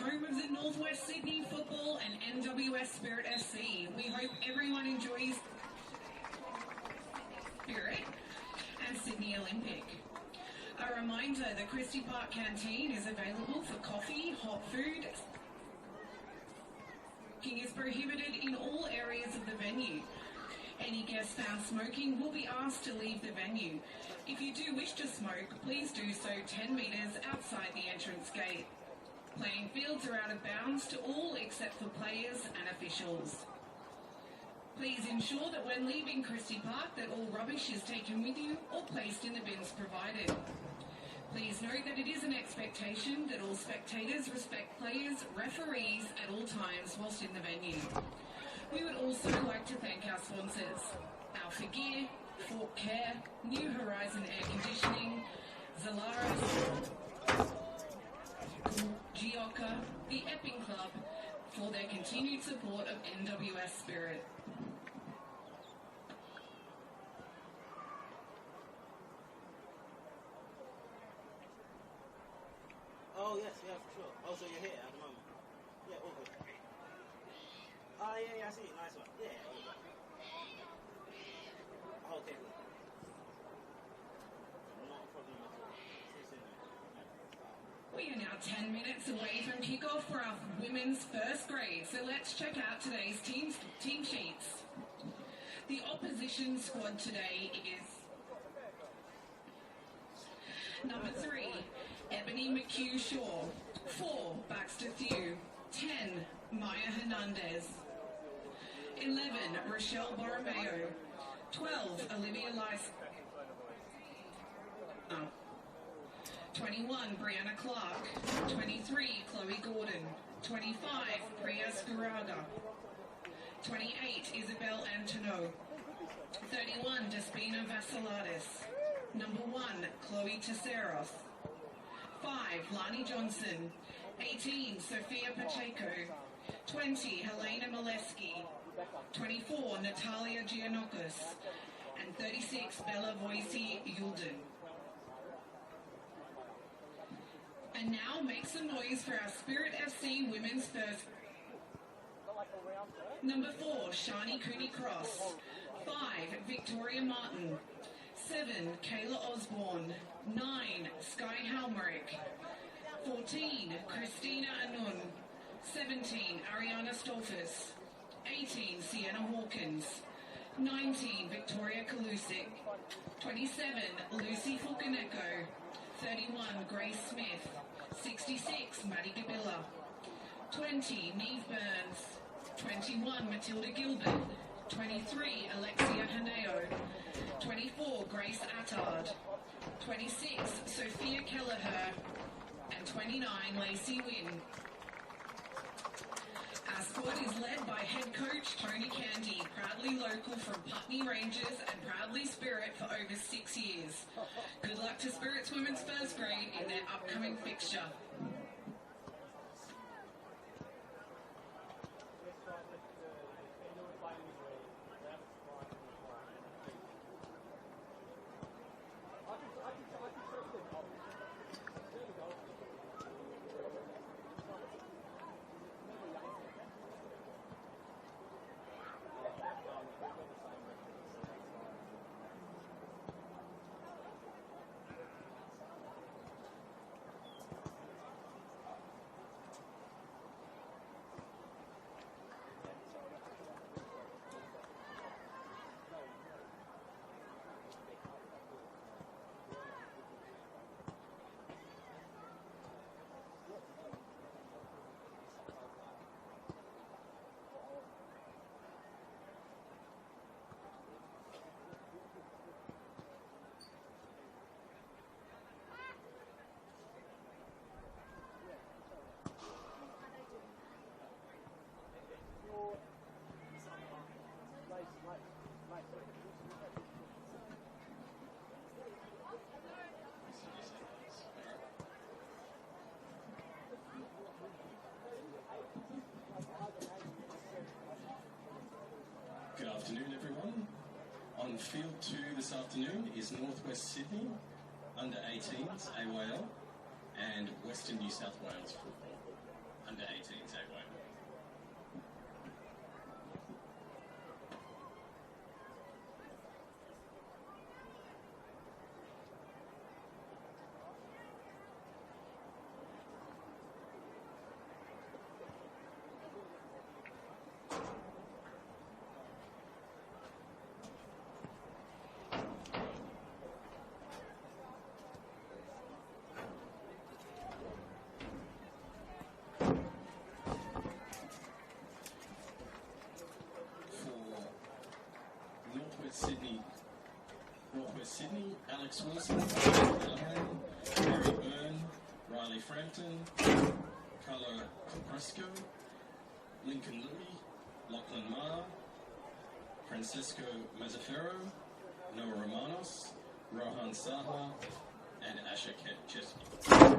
Park, home of the Northwest Sydney Football and NWS Spirit FC. We hope everyone enjoys Spirit and Sydney Olympic. A reminder, the Christie Park Canteen is available for coffee, hot food. Smoking is prohibited in all areas of the venue. Any guests found smoking will be asked to leave the venue. If you do wish to smoke, please do so 10 metres outside the entrance gate. Playing fields are out of bounds to all except for players and officials. Please ensure that when leaving Christie Park that all rubbish is taken with you or placed in the bins provided. Please note that it is an expectation that all spectators respect players, referees at all times whilst in the venue. We would also like to thank our sponsors, Alpha Gear, Fork Care, New Horizon Air Conditioning, Zalaris, Gioca, the Epping Club, for their continued support of NWS Spirit. Oh yes, yeah, for sure. Oh, so you're here at the moment? Yeah, all good. Oh yeah, I see. Nice one. Yeah, all good. Oh, okay, good. Not a problem at all. See you soon. We are now 10 minutes away from kickoff for our women's first grade, so let's check out today's team sheets. The opposition squad today is number 3, Ebony McHugh-Shaw. 4, Baxter Thew. 10, Maya Hernandez. 11, Rochelle Borromeo. 12, Olivia Lice. 21, Brianna Clark. 23, Chloe Gordon. 25, Priya Skuraga. 28, Isabel Antonou. 31, Despina Vassiladis. Number 1, Chloe Tesseros. 5, Lani Johnson. 18, Sophia Pacheco. 20, Helena Molesky. 24, Natalia Giannokis. And 36, Bella Voici Yulden. And now make some noise for our Spirit FC Women's First. Number 4, Shani Cooney Cross. 5, Victoria Martin. 7, Kayla Osborne. 9, Sky Halmerick. 14, Christina Anun. 17, Ariana Stolfus. 18, Sienna Hawkins. 19, Victoria Kalusik. 27, Lucy Fulcanecco. 31, Grace Smith. 66, Maddie Gabilla. 20, Neve Burns. 21, Matilda Gilbert. 23, Alexia Haneo. 24, Grace Attard. 26, Sophia Kelleher. And 29, Lacey Wynn. Our squad is led by head coach Tony Candy, proudly local from Putney Rangers and proudly Spirit for over 6 years. Good luck to Spirit's Women's First Grade in their upcoming fixture. Good afternoon, everyone. On field 2 this afternoon is Northwest Sydney, under 18s, AYL, and Western New South Wales football. Northwest Sydney, Alex Wilson, Callahan, Harry Byrne, Riley Frampton, Carla Capresco, Lincoln Lilly, Lachlan Marr, Francesco Mazzaferro, Noah Romanos, Rohan Saha, and Asha Chesky.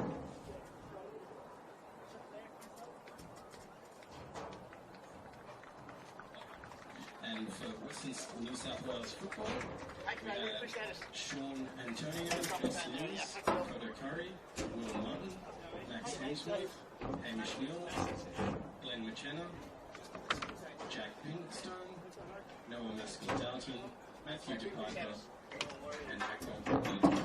And for Western New South Wales football, we have Sean Antonio, Jess Lewis, Dakota Curry, Will Martin, Max Hemsworth, Hamish Neal, Glenn McKenna, Jack Pinkstone, Noah Maskell-Darton, Matthew DePiper, and Akmal Boogie.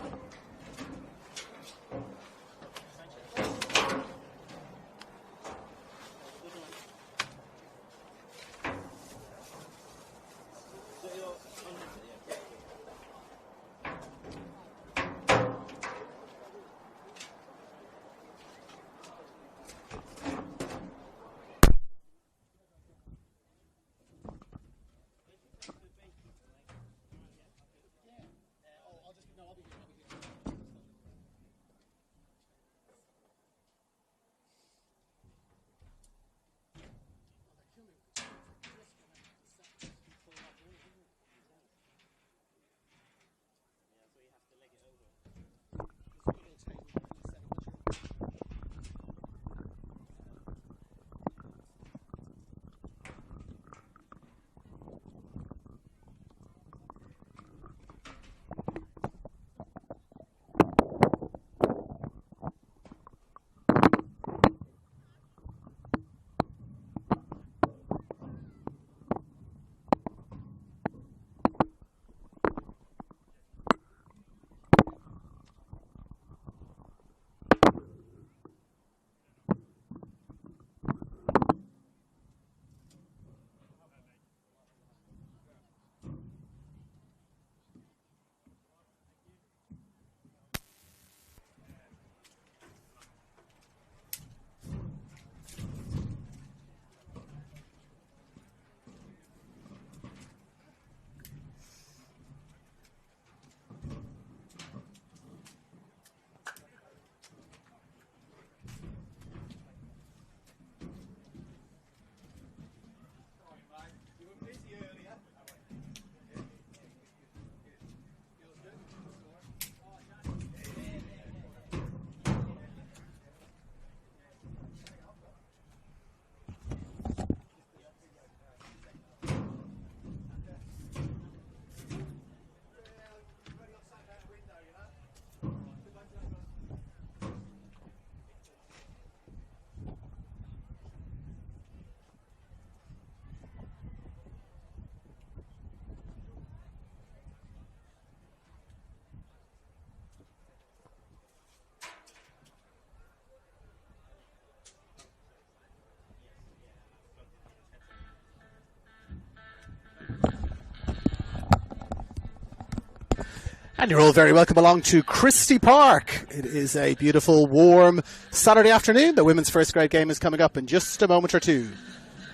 And you're all very welcome along to Christie Park. It is a beautiful, warm Saturday afternoon. The women's first grade game is coming up in just a moment or two.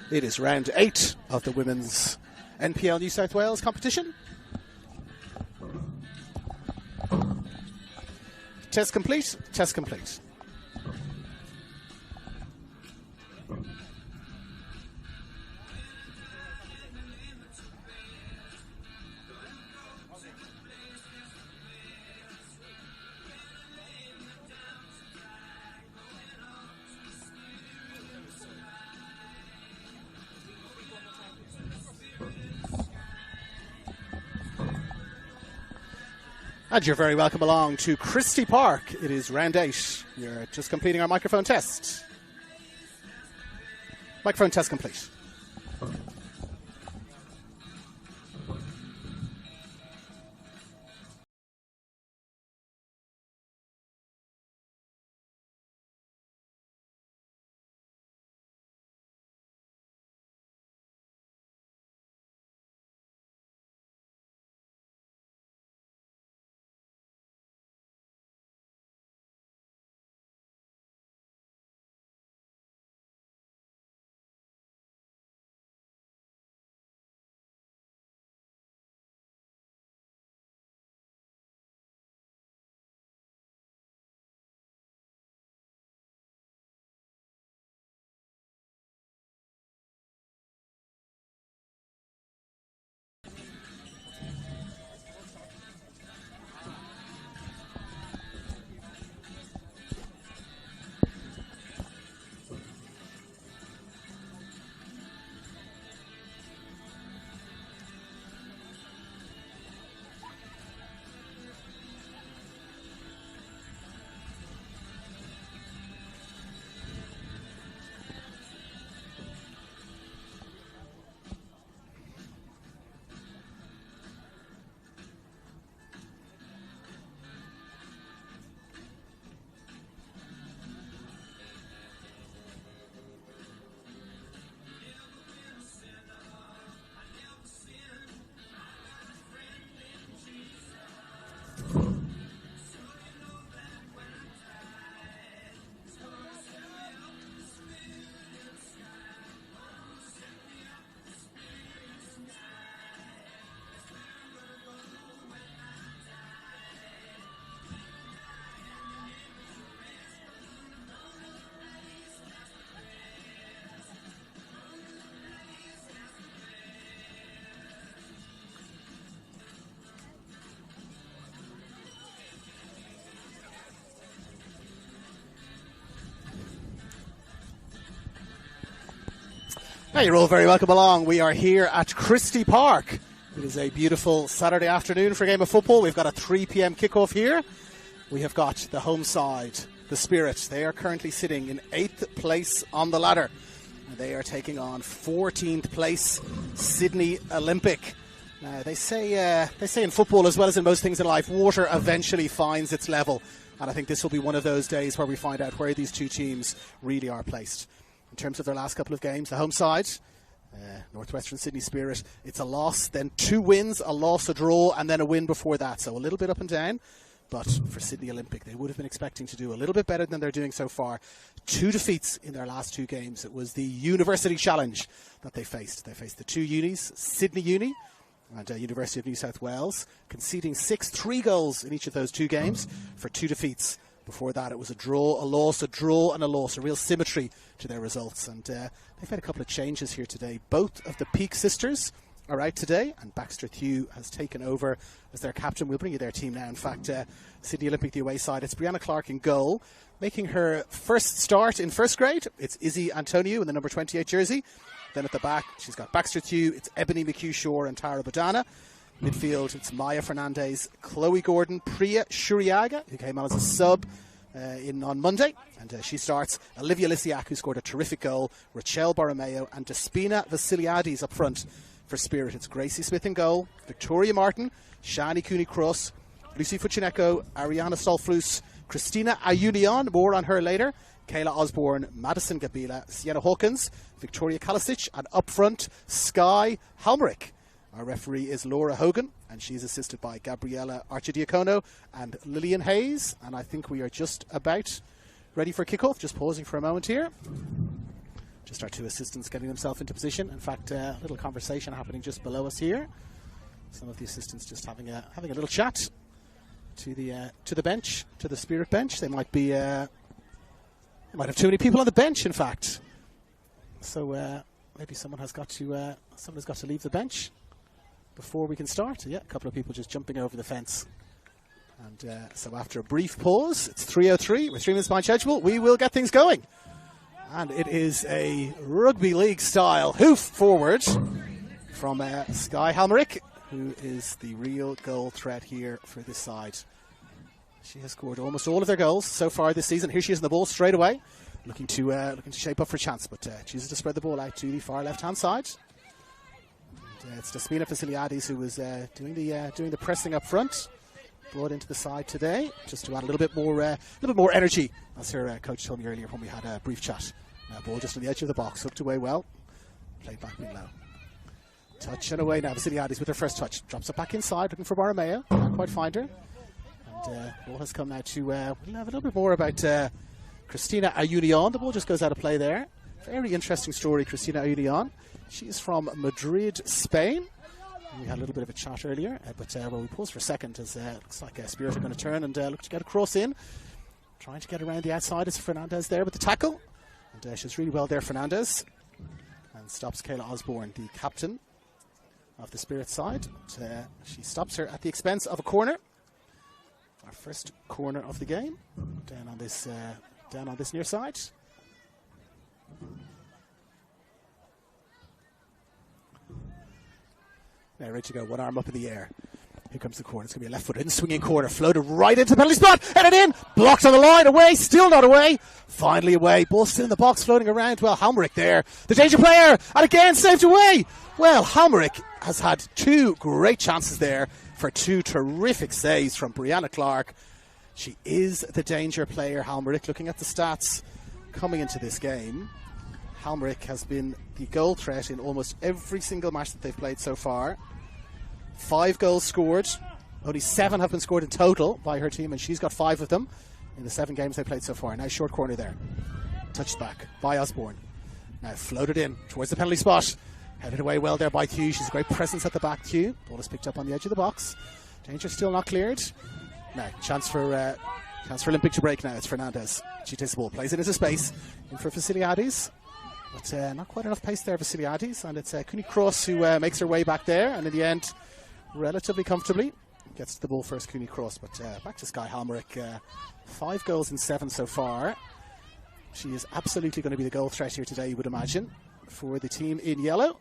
It is round 8 of the women's NPL New South Wales competition. Test complete, test complete. And you're very welcome along to Christie Park. It is round 8. You're just completing our microphone test. Microphone test complete. Hey, you're all very welcome along. We are here at Christie Park. It is a beautiful Saturday afternoon for a game of football. We've got a 3 p.m. kickoff here. We have got the home side, the Spirit. They are currently sitting in 8th place on the ladder. And they are taking on 14th place Sydney Olympic. Now, they say in football, as well as in most things in life, water eventually finds its level. And I think this will be one of those days where we find out where these two teams really are placed. In terms of their last couple of games, the home side, Northwestern Sydney Spirit, it's a loss, then 2 wins, a loss, a draw, and then a win before that. So a little bit up and down. But for Sydney Olympic, they would have been expecting to do a little bit better than they're doing so far. 2 defeats in their last 2 games. It was the University Challenge that they faced. They faced the 2 unis, Sydney Uni and University of New South Wales, conceding 3 goals in each of those 2 games for 2 defeats. Before that, it was a draw, a loss, a draw, and a loss. A real symmetry to their results. And they've had a couple of changes here today. Both of the Peak sisters are out today, and Baxter Thew has taken over as their captain. We'll bring you their team now. In fact, Sydney Olympic, the away side, it's Brianna Clark in goal. Making her first start in first grade, it's Izzy Antonio in the number 28 jersey. Then at the back, she's got Baxter Thew, it's Ebony McHugh-Shore and Tara Bodana. Midfield, it's Maya Fernandez, Chloe Gordon, Priya Shuriaga, who came on as a sub on Monday. And she starts. Olivia Lysiak, who scored a terrific goal, Rachel Borromeo, and Despina Vasiliadis up front for Spirit. It's Gracie Smith in goal, Victoria Martin, Shani Cooney-Cross, Lucy Fuchineko, Ariana Stolflus, Christina Ayunion, more on her later, Kayla Osborne, Madison Gabila, Sienna Hawkins, Victoria Kalisic, and up front, Sky Halmerick. Our referee is Laura Hogan, and she's assisted by Gabriella Archidiacono and Lillian Hayes. And I think we are just about ready for kickoff. Just pausing for a moment here. Just our 2 assistants getting themselves into position. In fact, a little conversation happening just below us here. Some of the assistants just having a little chat to the bench, to the Spirit bench. They might have too many people on the bench, in fact. So maybe someone has got to leave the bench before we can start. Yeah, a couple of people just jumping over the fence. And so after a brief pause, it's 3:03. We're 3 minutes behind schedule. We will get things going. And it is a rugby league style hoof forward from Sky Halmerick, who is the real goal threat here for this side. She has scored almost all of their goals so far this season. Here she is in the ball straight away, looking to shape up for a chance, but chooses to spread the ball out to the far left-hand side. It's Despina Vasiliadis who was doing the pressing up front, brought into the side today just to add a little bit more energy, as her coach told me earlier when we had a brief chat. Ball just on the edge of the box, hooked away well, played back in low. Touch and away now. Vasiliadis with her first touch, drops it back inside, looking for Borromeo, can't quite find her. And ball has come now to we'll have a little bit more about Christina Ayunion. The ball just goes out of play there. Very interesting story, Christina Ayunion. She's from Madrid, Spain. We had a little bit of a chat earlier, but we pause for a second as it looks like Spirit are going to turn and look to get a cross in. Trying to get around the outside is Fernandez there with the tackle. And she's really well there, Fernandez. And stops Kayla Osborne, the captain of the Spirit side. She stops her at the expense of a corner. Our first corner of the game. Down on this near side. Now ready to go, one arm up in the air. Here comes the corner. It's going to be a left-footed swinging corner. Floated right into the penalty spot. Headed in. Blocked on the line. Away. Still not away. Finally away. Ball still in the box, floating around. Well, Halmerick there. The danger player. And again, saved away. Well, Halmerick has had 2 great chances there for 2 terrific saves from Brianna Clark. She is the danger player, Halmerick. Looking at the stats coming into this game, Halmerick has been the goal threat in almost every single match that they've played so far. 5 goals scored. Only 7 have been scored in total by her team, and she's got 5 of them in the 7 games they've played so far. Now short corner there. Touched back by Osborne. Now floated in towards the penalty spot. Headed away well there by Thew. She's a great presence at the back, Thew. Ball is picked up on the edge of the box. Danger still not cleared. Now chance for Olympic to break now. It's Fernandez. She takes the ball, plays it into space. In for Vasiliadis. But not quite enough pace there, Vasiliadis. And it's Cooney-Cross who makes her way back there. And in the end, relatively comfortably, gets the ball first, Cooney-Cross. But back to Sky Halmerick. 5 goals in 7 so far. She is absolutely going to be the goal threat here today, you would imagine. for the team in yellow.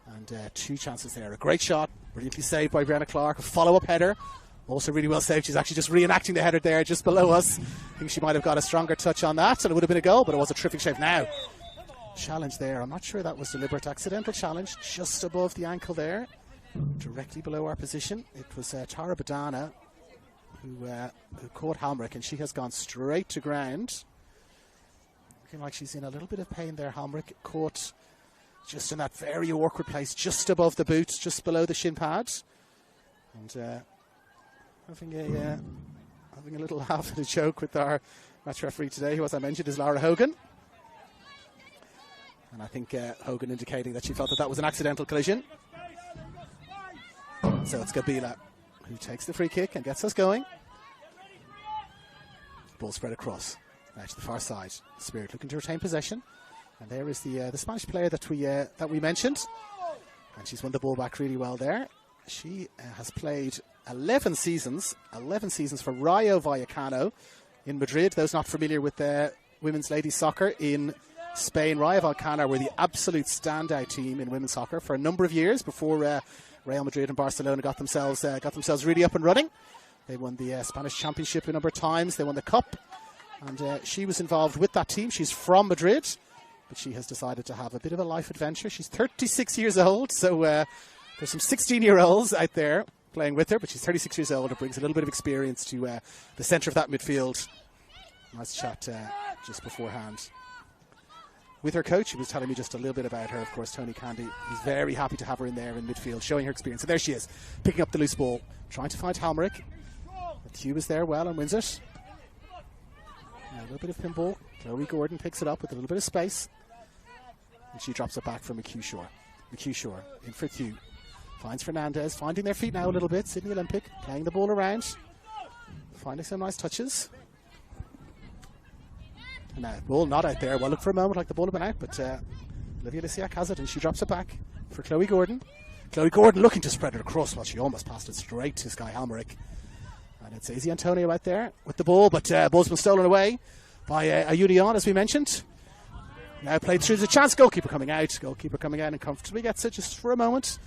And 2 chances there. A great shot, brilliantly saved by Brianna Clark. A follow-up header, also really well saved. She's actually just reenacting the header there just below us. I think she might have got a stronger touch on that, and it would have been a goal, but it was a terrific save. Now, challenge there. I'm not sure that was deliberate. Accidental challenge just above the ankle there, directly below our position. It was Tara Badana who caught Halmerick, and she has gone straight to ground. Looking like she's in a little bit of pain there. Halmerick caught just in that very awkward place, just above the boot, just below the shin pads. And having a little laugh and a joke with our match referee today, who, as I mentioned, is Laura Hogan. And I think Hogan indicating that she felt that was an accidental collision. So it's Gabila who takes the free kick and gets us going. Ball spread across to the far side. Spirit looking to retain possession. And there is the Spanish player that we mentioned. And she's won the ball back really well there. She has played 11 seasons for Rayo Vallecano in Madrid. Those not familiar with women's ladies soccer in Spain, Rayo Vallecano were the absolute standout team in women's soccer for a number of years before Real Madrid and Barcelona got themselves really up and running. They won the Spanish Championship a number of times. They won the Cup. And she was involved with that team. She's from Madrid, but she has decided to have a bit of a life adventure. She's 36 years old, so there's some 16-year-olds out there playing with her, but she's 36 years old. It brings a little bit of experience to the centre of that midfield. Nice chat just beforehand with her coach. He was telling me just a little bit about her. Of course, Tony Candy, he's very happy to have her in there in midfield, showing her experience. And there she is, picking up the loose ball, trying to find Halmerick. Hugh is there well and wins it. Now a little bit of pinball. Chloe Gordon picks it up with a little bit of space. And she drops it back for McHugh Shore. McHugh Shore in for Hugh. Finds Fernandez, finding their feet now a little bit. Sydney Olympic, playing the ball around. Finding some nice touches. And now, ball not out there. Well, look for a moment like the ball had been out, but Olivia Lisiak has it, and she drops it back for Chloe Gordon. Chloe Gordon looking to spread it across, while she almost passed it straight to Sky Halmerick. And it's Izzy Antonio out there with the ball, but ball's been stolen away by Ayudion, as we mentioned. Now played through the chance. Goalkeeper coming out. Goalkeeper coming out and comfortably gets it just for a moment.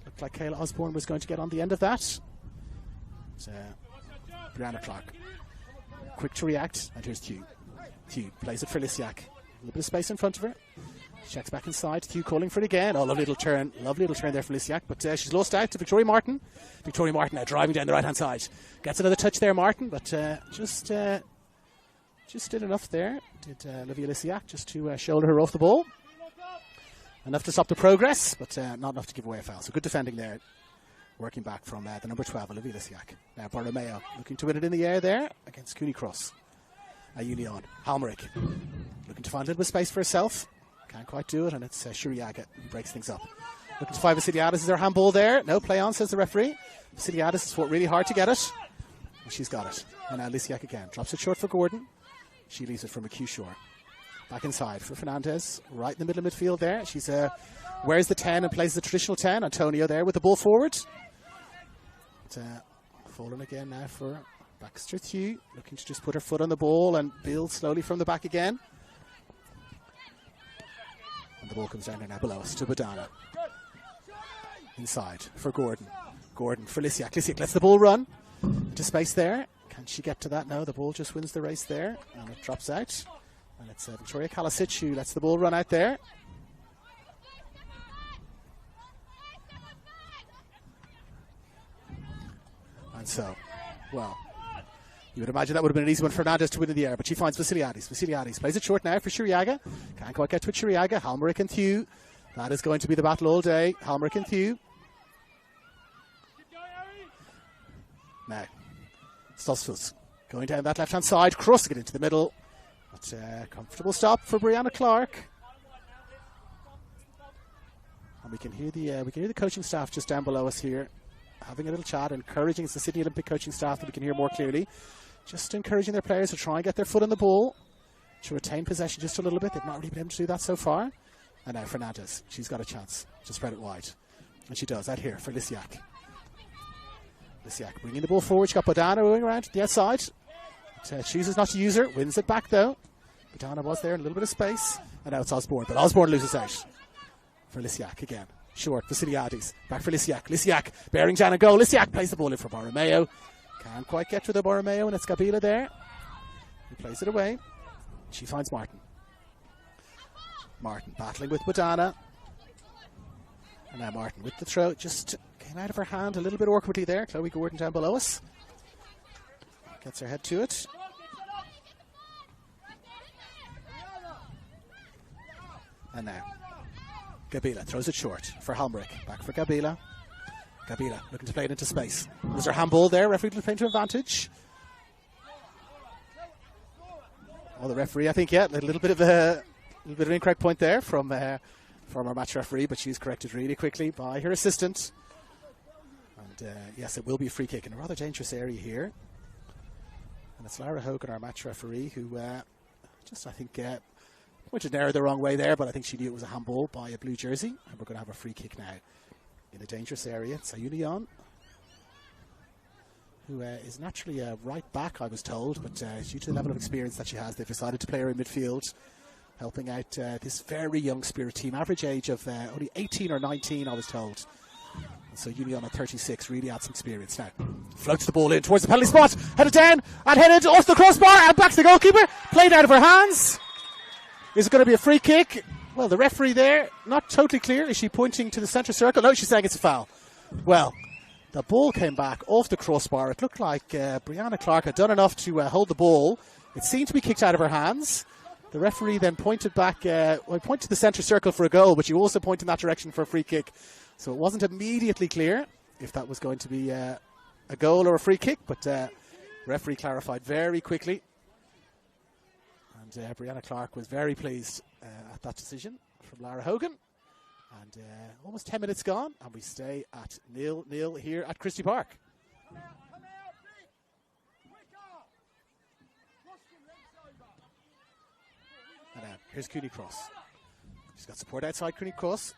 Looked like Kayla Osborne was going to get on the end of that. It's Brianna Clark. Quick to react, and here's Hugh. Hugh plays it for Lisiak. A little bit of space in front of her. Checks back inside. Hugh calling for it again. Oh, lovely little turn. Lovely little turn there from Lisiak. But she's lost out to Victoria Martin. Victoria Martin now driving down the right-hand side. Gets another touch there, Martin. But just did enough there. Did Olivia Lisiak just to shoulder her off the ball. Enough to stop the progress, but not enough to give away a foul. So good defending there. Working back from the number 12, Olivia Lisiak. Now Borromeo looking to win it in the air there against Cooney Cross. Ayulion. Halmerick looking to find a little bit of space for herself. Can't quite do it, and it's Shuriaga who breaks things up. Looking to find Vasiliadis. Is there a handball there? No, play on, says the referee. Vasiliadis has fought really hard to get it. And she's got it. And now Lisiak again. Drops it short for Gordon. She leaves it for McHugh Shore. Back inside for Fernandez. Right in the middle of midfield there. She's wears the 10 and plays the traditional 10. Antonio there with the ball forward. Fallen again now for Baxter Hugh. Looking to just put her foot on the ball and build slowly from the back again. And the ball comes down there now below us to Badana. Inside for Gordon. Gordon for Lisiak. Lisiak lets the ball run into space there. Can she get to that? No, the ball just wins the race there. And it drops out. And it's Victoria Kalasic who lets the ball run out there. And so, well, you would imagine that would have been an easy one for Fernandez to win in the air, but she finds Vasiliadis. Vasiliadis plays it short now for Shuriaga. Can't quite get to it, Shuriaga. Halmerick and Thew. That is going to be the battle all day. Halmerick and Thew. Now, Stolzfus going down that left-hand side, crossing it into the middle. But comfortable stop for Brianna Clark. And we can hear the coaching staff just down below us here, having a little chat, encouraging. It's the Sydney Olympic coaching staff that we can hear more clearly. Just encouraging their players to try and get their foot on the ball, to retain possession just a little bit. They've not really been able to do that so far. And now Fernandez, she's got a chance to spread it wide. And she does, out here for Lisiak. Lisiak bringing the ball forward. She's got Badana going around the outside. Chooses not to use her, wins it back though. Badana was there, a little bit of space. And now it's Osborne, but Osborne loses out for Lysiak again. Short, Vasiliadis. Back for Lysiak. Lysiak bearing down and goal. Lysiak plays the ball in for Borromeo. Can't quite get to the Borromeo, and it's Gabila there. He plays it away. She finds Martin. Martin battling with Badana. And now Martin with the throw. Just came out of her hand a little bit awkwardly there. Chloe Gordon down below us. Gets her head to it. And now Gabila throws it short for Helmrich. Back for Gabila. Gabila looking to play it into space. Was there handball there? Referee playing to advantage. Oh, the referee, I think, yeah, a little bit of an incorrect point there from our match referee, but she's corrected really quickly by her assistant. And yes, it will be a free kick in a rather dangerous area here. And it's Lara Hogan, our match referee, who just, I think, pointed an error the wrong way there, but I think she knew it was a handball by a blue jersey. And we're going to have a free kick now in a dangerous area. It's Ayunion, who is naturally a right back, I was told, but due to the level of experience that she has, they've decided to play her in midfield, helping out this very young Spirit team. Average age of only 18 or 19, I was told. So Union at 36 really adds some experience now. Floats the ball in towards the penalty spot, headed down and headed off the crossbar and back to the goalkeeper. Played out of her hands. Is it going to be a free kick? Well, the referee there, not totally clear. Is she pointing to the centre circle? No, she's saying it's a foul. Well, the ball came back off the crossbar. It looked like Brianna Clark had done enough to hold the ball. It seemed to be kicked out of her hands. The referee then pointed back, pointed to the centre circle for a goal, but she also pointed in that direction for a free kick. So it wasn't immediately clear if that was going to be a goal or a free kick, but the referee clarified very quickly. And Brianna Clark was very pleased at that decision from Lara Hogan. And almost 10 minutes gone, and we stay at 0-0 here at Christie Park. And here's Cooney Cross. She's got support outside Cooney Cross.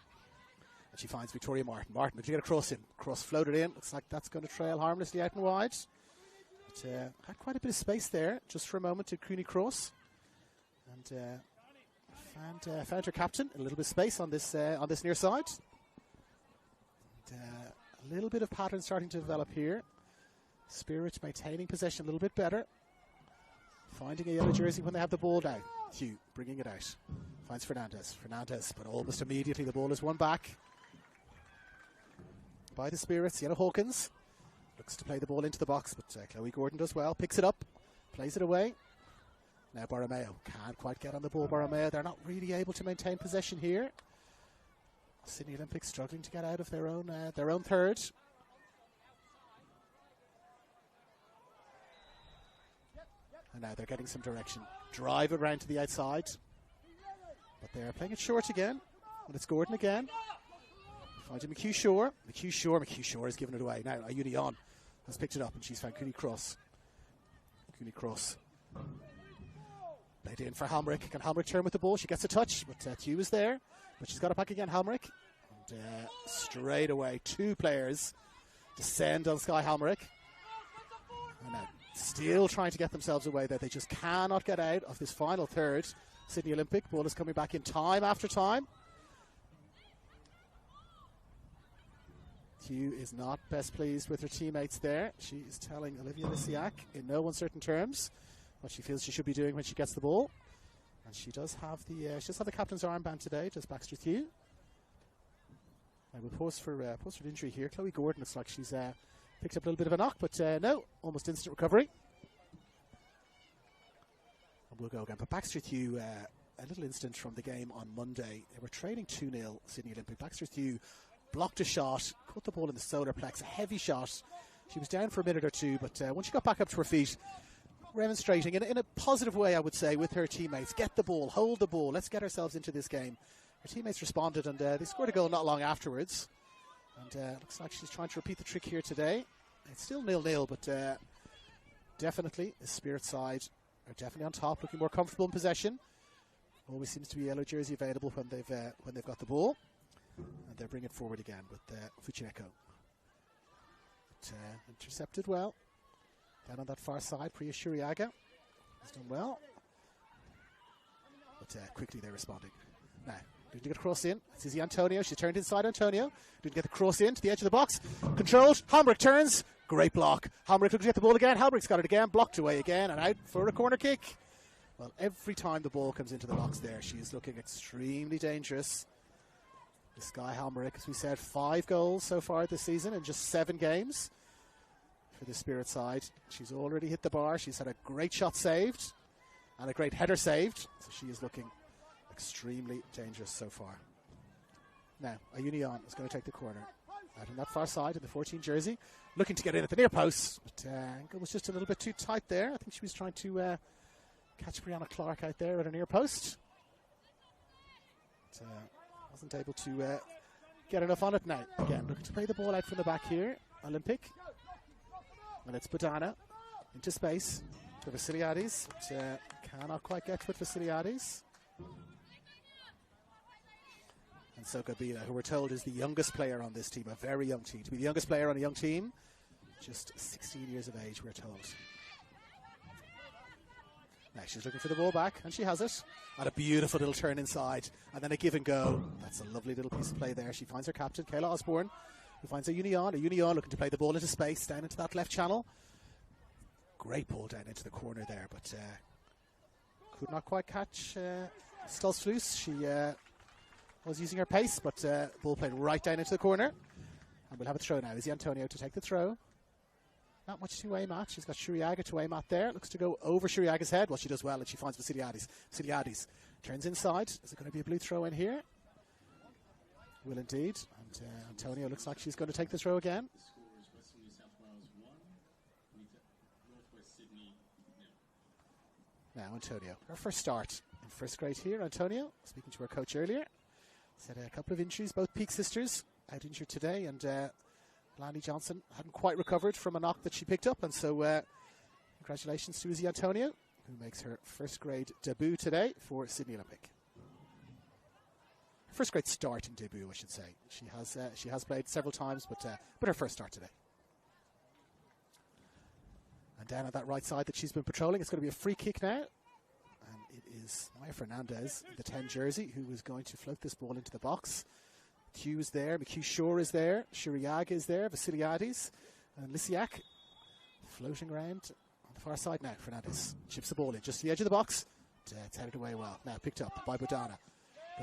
And she finds Victoria Martin. Martin, did you get a cross in? Cross floated in. Looks like that's going to trail harmlessly out and wide. But had quite a bit of space there, just for a moment, to Cooney Cross. And found her captain in a little bit of space on this near side. And, a little bit of pattern starting to develop here. Spirit maintaining possession a little bit better. Finding a yellow jersey when they have the ball now. Hugh bringing it out. Finds Fernandez. Fernandez, but almost immediately the ball is won back by the Spirits. Yellow Hawkins looks to play the ball into the box, but Chloe Gordon does well. Picks it up, plays it away. Now Borromeo can't quite get on the ball. Borromeo, they're not really able to maintain possession here. Sydney Olympics struggling to get out of their own third. And now they're getting some direction. Drive it round to the outside. But they're playing it short again. And it's Gordon again. Finding McHugh Shore. McHugh Shore has given it away. Now Ayunion has picked it up and she's found Cooney Cross. Cooney Cross. Played in for Helmrich. Can Helmrich turn with the ball? She gets a touch, but Hugh is there. But she's got it back again, Helmrich. And straight away, two players descend on Sky Helmrich. And now still trying to get themselves away there. They just cannot get out of this final third. Sydney Olympic. Ball is coming back in time after time. Hugh is not best pleased with her teammates there. She is telling Olivia Lysiak in no uncertain terms what she feels she should be doing when she gets the ball. And she does have the captain's armband today, does Baxter Hugh. I will pause for injury here. Chloe Gordon looks like she's picked up a little bit of a knock, but no, almost instant recovery. And we'll go again. But Baxter Hugh, a little instant from the game on Monday. They were trailing 2-0 Sydney Olympic. Baxter Hugh blocked a shot, put the ball in the solar plex, a heavy shot. She was down for a minute or two, but when she got back up to her feet, remonstrating in a positive way, I would say, with her teammates. Get the ball, hold the ball, let's get ourselves into this game. Her teammates responded, and they scored a goal not long afterwards. And looks like she's trying to repeat the trick here today. It's still 0-0, but definitely the Spirit side are definitely on top, looking more comfortable in possession. Always seems to be a yellow jersey available when they've got the ball. And they're bringing it forward again with Fuchineko. Intercepted well. Down on that far side, Priya Shuriaga has done well. But quickly they're responding. Now, didn't get a cross in. It's Izzy Antonio. She's turned inside Antonio. Didn't get the cross in to the edge of the box. Controlled. Halmbrick turns. Great block. Halmbrick looking to get the ball again. Halmbrick's got it again. Blocked away again and out for a corner kick. Well, every time the ball comes into the box there, she is looking extremely dangerous. This guy Halmbrick, as we said, 5 goals so far this season in just 7 games for the Spirit side. She's already hit the bar. She's had a great shot saved and a great header saved. So she is looking extremely dangerous so far. Now, Ayunion is going to take the corner. Out on that far side in the 14 jersey. Looking to get in at the near post. But ankle was just a little bit too tight there. I think she was trying to catch Brianna Clark out there at a near post. But, wasn't able to get enough on it now. Again, looking to play the ball out from the back here. Olympic. And it's Budana into space for Vasiliadis. But cannot quite get to it, Vasiliadis. And so Gabila, who we're told is the youngest player on this team, a very young team. To be the youngest player on a young team, just 16 years of age, we're told. Now she's looking for the ball back, and she has it. And a beautiful little turn inside, and then a give and go. That's a lovely little piece of play there. She finds her captain, Kayla Osborne, who finds a Union looking to play the ball into space, down into that left channel. Great ball down into the corner there, but could not quite catch Stolzflus. She was using her pace, but ball played right down into the corner. And we'll have a throw now. Izzy Antonio to take the throw. Not much to aim at. She's got Shuriaga to aim at there. Looks to go over Shuriaga's head. Well, she does well, and she finds Vasiliadis. Vasiliadis turns inside. Is it going to be a blue throw in here? Will indeed. And Antonio looks like she's going to take the throw again. The score is Western New South Wales 1, Northwest Sydney 0. Now Antonio, her first start in first grade here. Antonio, speaking to her coach earlier, said a couple of injuries, both Peak sisters out injured today, and Blandy Johnson hadn't quite recovered from a knock that she picked up, and so congratulations to Izzy Antonio, who makes her first grade debut today for Sydney Olympic. First grade starting debut, I should say. She has played several times, but her first start today. And down on that right side that she's been patrolling, it's going to be a free kick now. And it is Maya Fernandez, the 10 jersey, who is going to float this ball into the box. McHugh is there, McHugh Shore is there, Shuriaga is there, Vasiliadis, and Lisiak floating around on the far side now. Fernandez chips the ball in just to the edge of the box. It's headed away well. Now picked up by Budana.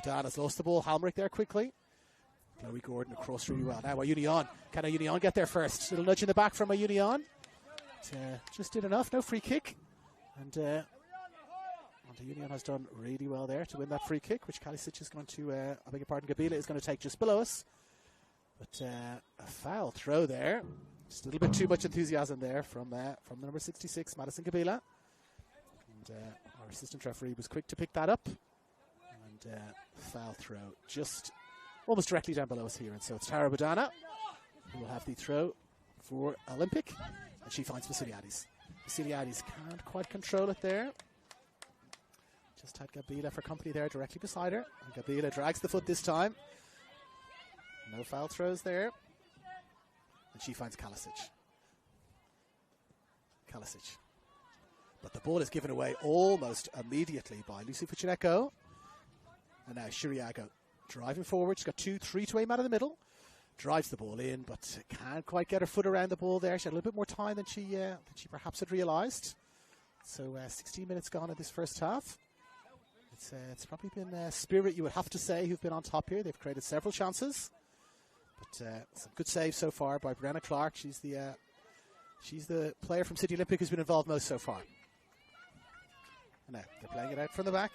Budana's lost the ball. Halmbrick there quickly. Chloe Gordon across really well. Now Ayunion. Can Ayunion get there first? Little nudge in the back from Ayunion. Just did enough. No free kick. And Union has done really well there to win that free kick, which Kalisic is going to, I beg your pardon, Gabila is going to take just below us. But a foul throw there. Just a little bit too much enthusiasm there from the number 66, Madison Gabila. And our assistant referee was quick to pick that up. And foul throw just almost directly down below us here. And so it's Tara Budana who will have the throw for Olympic. And she finds Vasiliadis. Vasiliadis can't quite control it there. Just had Gabila for company there directly beside her. And Gabila drags the foot this time. No foul throws there. And she finds Kalisic. But the ball is given away almost immediately by Lucy Fuchineko. And now Shuriaga driving forward. She's got 2-3 to aim out of the middle. Drives the ball in, but can't quite get her foot around the ball there. She had a little bit more time than she perhaps had realised. So 16 minutes gone in this first half. It's probably been Spirit, you would have to say, who've been on top here. They've created several chances. But some good saves so far by Brianna Clark. She's the player from City Olympic who's been involved most so far. And now they're playing it out from the back.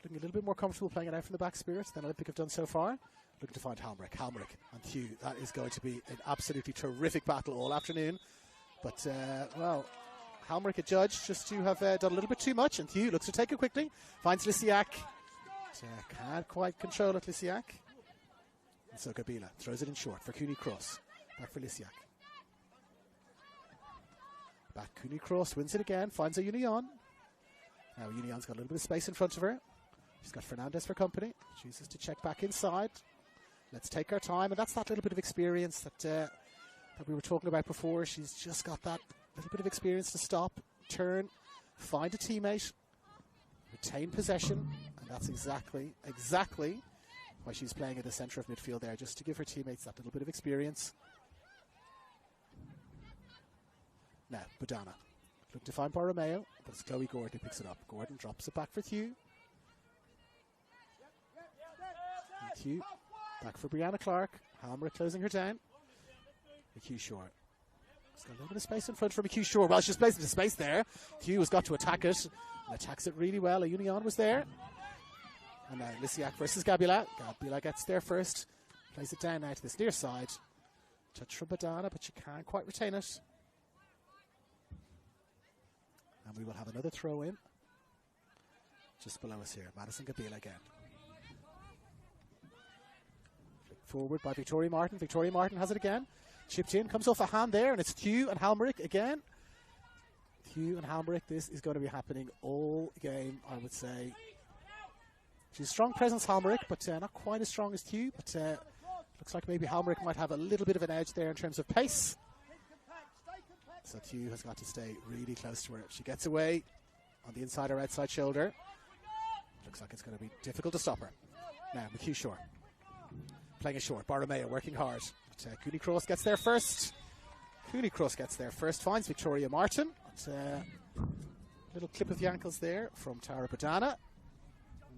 Looking a little bit more comfortable playing it out from the back, Spirit, than Olympic have done so far. Looking to find Halmbrick and Hugh. That is going to be an absolutely terrific battle all afternoon. But, well, Halmbrick, a judge, just to have done a little bit too much. And Hugh looks to take it quickly. Finds Lisiak. Can't quite control it, Lisiak. And so Gabila throws it in short for Cooney Cross. Back for Lisiak. Back Cooney Cross, wins it again. Finds a Union. Now Union's got a little bit of space in front of her. She's got Fernandez for company. Chooses to check back inside. Let's take our time. And that's that little bit of experience that we were talking about before. She's just got that little bit of experience to stop, turn, find a teammate, retain possession, That's exactly why she's playing at the centre of midfield there, just to give her teammates that little bit of experience. Now, Badana. Look to find Borromeo, but it's Chloe Gordon who picks it up. Gordon drops it back for Hugh. And Hugh back for Brianna Clark. Halmerick closing her down. McHugh Shore. She's got a little bit of space in front for McHugh Shore. Well, she's placed into space there. Hugh has got to attack it. And attacks it really well. A Union was there. And now Lysiak versus Gabula. Gabula gets there first. Plays it down now to this near side. Touch from Badana, but she can't quite retain it. And we will have another throw in. Just below us here. Madison Gabila again. Forward by Victoria Martin. Victoria Martin has it again. Chipped in. Comes off a hand there. And it's Hugh and Halmerick again. Hugh and Halmerick. This is going to be happening all game, I would say. She's a strong presence, Halmerick, but not quite as strong as Hugh. But looks like maybe Halmerick might have a little bit of an edge there in terms of pace. So Hugh has got to stay really close to her. If she gets away on the inside or outside shoulder, looks like it's going to be difficult to stop her. Now, McHugh Shore. Playing it short. Borromeo working hard. But Cooney Cross gets there first. Cooney Cross gets there first. Finds Victoria Martin. But, little clip of the ankles there from Tara Badana.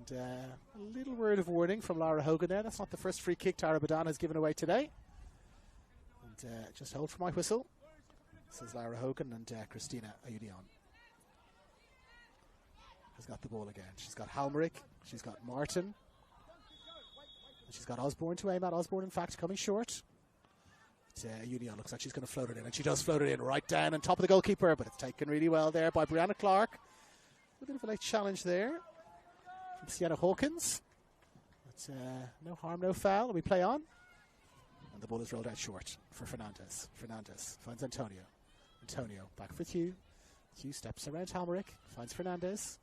And a little word of warning from Lara Hogan there. That's not the first free kick Tara Badana has given away today. And just hold for my whistle, says Lara Hogan. And Christina Ayudion has got the ball again. She's got Halmerick. She's got Martin. And she's got Osborne to aim at. Osborne, in fact, coming short. Union looks like she's going to float it in. And she does float it in right down on top of the goalkeeper. But it's taken really well there by Brianna Clark. A bit of a late challenge there from Sienna Hawkins. But no harm, no foul. We play on. And the ball is rolled out short for Fernandez. Fernandez finds Antonio. Antonio back for Hugh. Hugh steps around Halmerick. Finds Fernandez.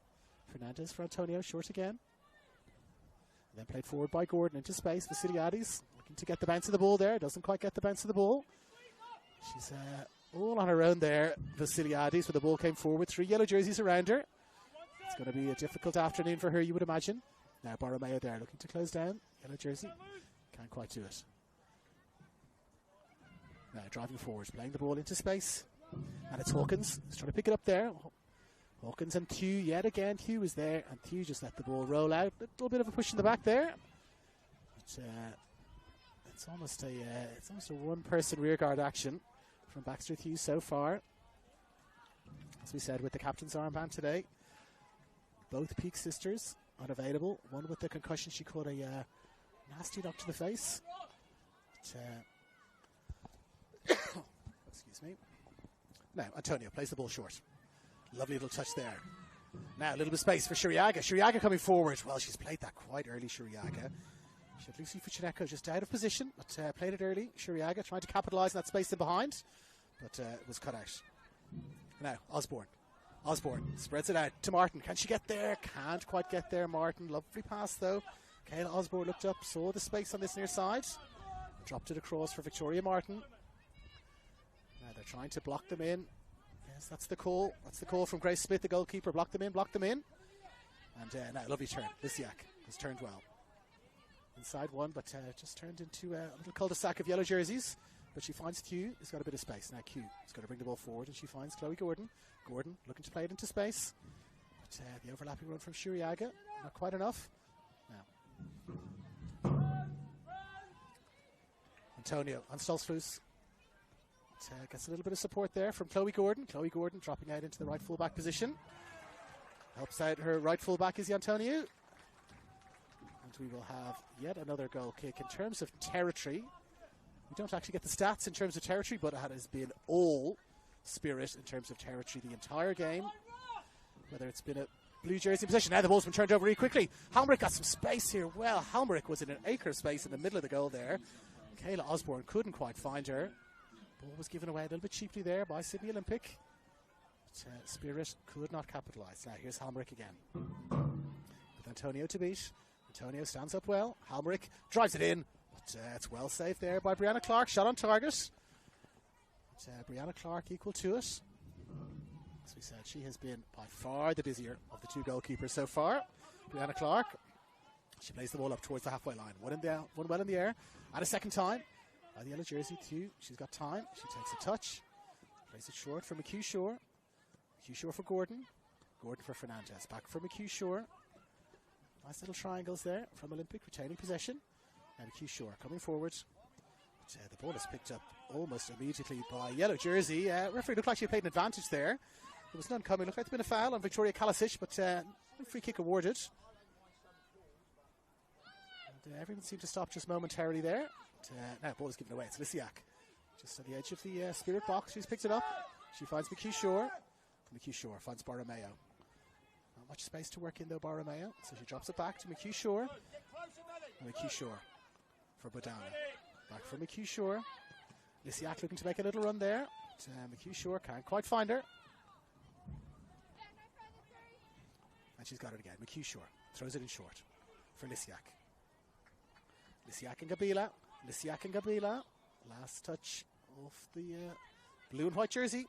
Fernandez for Antonio. Short again. And then played forward by Gordon into space. Vasiliadis looking to get the bounce of the ball there. Doesn't quite get the bounce of the ball. She's all on her own there, Vasiliadis, when the ball came forward. 3 yellow jerseys around her. It's going to be a difficult afternoon for her, you would imagine. Now Borromeo there looking to close down. Yellow jersey. Can't quite do it. Now driving forward, playing the ball into space. And it's Hawkins. He's trying to pick it up there. Hawkins and Hugh yet again. Hugh is there, and Hugh just let the ball roll out. A little bit of a push in the back there. But, it's almost a one-person rearguard action from Baxter Hughes so far. As we said, with the captain's armband today, both Peak sisters unavailable. One with the concussion, she caught a nasty knock to the face. But, excuse me. Now Antonio plays the ball short. Lovely little touch there. Now a little bit of space for Shuriaga. Shuriaga coming forward. Well, she's played that quite early, Shuriaga. She had Lucy Fuchineko just out of position, but played it early. Shuriaga trying to capitalise on that space in behind, but it was cut out. Now Osborne. Osborne spreads it out to Martin. Can she get there? Can't quite get there, Martin. Lovely pass though. Kayla Osborne looked up, saw the space on this near side. Dropped it across for Victoria Martin. Now they're trying to block them in. Yes, that's the call. That's the call from Grace Smith, the goalkeeper. Block them in, block them in. And now, lovely turn. Lysiak has turned well. Inside one, but just turned into a little cul-de-sac of yellow jerseys. But she finds Q. He's got a bit of space. Now Q is going to bring the ball forward, and she finds Chloe Gordon. Gordon looking to play it into space. But the overlapping run from Shuriaga, not quite enough. Now Antonio on Stolzfus. Gets a little bit of support there from Chloe Gordon. Chloe Gordon dropping out into the right fullback position. Helps out her right fullback is Antonio. And we will have yet another goal kick. In terms of territory, we don't actually get the stats in terms of territory, but it has been all Spirit in terms of territory the entire game. Whether it's been a blue jersey position. Now the ball's been turned over really quickly. Halmerick got some space here. Well, Halmerick was in an acre of space in the middle of the goal there. Kayla Osborne couldn't quite find her. Ball was given away a little bit cheaply there by Sydney Olympic. But Spirit could not capitalise. Now here's Halmerick again. With Antonio to beat. Antonio stands up well. Halmerick drives it in. But it's well saved there by Brianna Clark. Shot on target. But, Brianna Clark equal to it. As we said, she has been by far the busier of the two goalkeepers so far. Brianna Clark. She plays the ball up towards the halfway line. One well in the air. And a second time. By the yellow jersey, too. She's got time. She takes a touch. Plays it short for McHugh Shore. McHugh Shore for Gordon. Gordon for Fernandez. Back for McHugh Shore. Nice little triangles there from Olympic, retaining possession. And McHugh Shore coming forward. But, the ball is picked up almost immediately by yellow jersey. Referee looked like she played an advantage there. There was none coming. Looked like there'd been a foul on Victoria Kalasic, but free kick awarded. And everyone seemed to stop just momentarily there. Now ball is given away. It's Lysiak. Just on the edge of the Spirit box. She's picked it up. She finds McHugh Shore. McHugh Shore finds Borromeo. Not much space to work in though, Borromeo. So she drops it back to McHugh Shore. And McHugh Shore for Bodana. Back for McHugh Shore. Lysiak looking to make a little run there. But, McHugh Shore can't quite find her. And she's got it again. McHugh Shore throws it in short for Lysiak. Lysiak and Gabila. Lysiak and Gabila. Last touch off the blue and white jersey.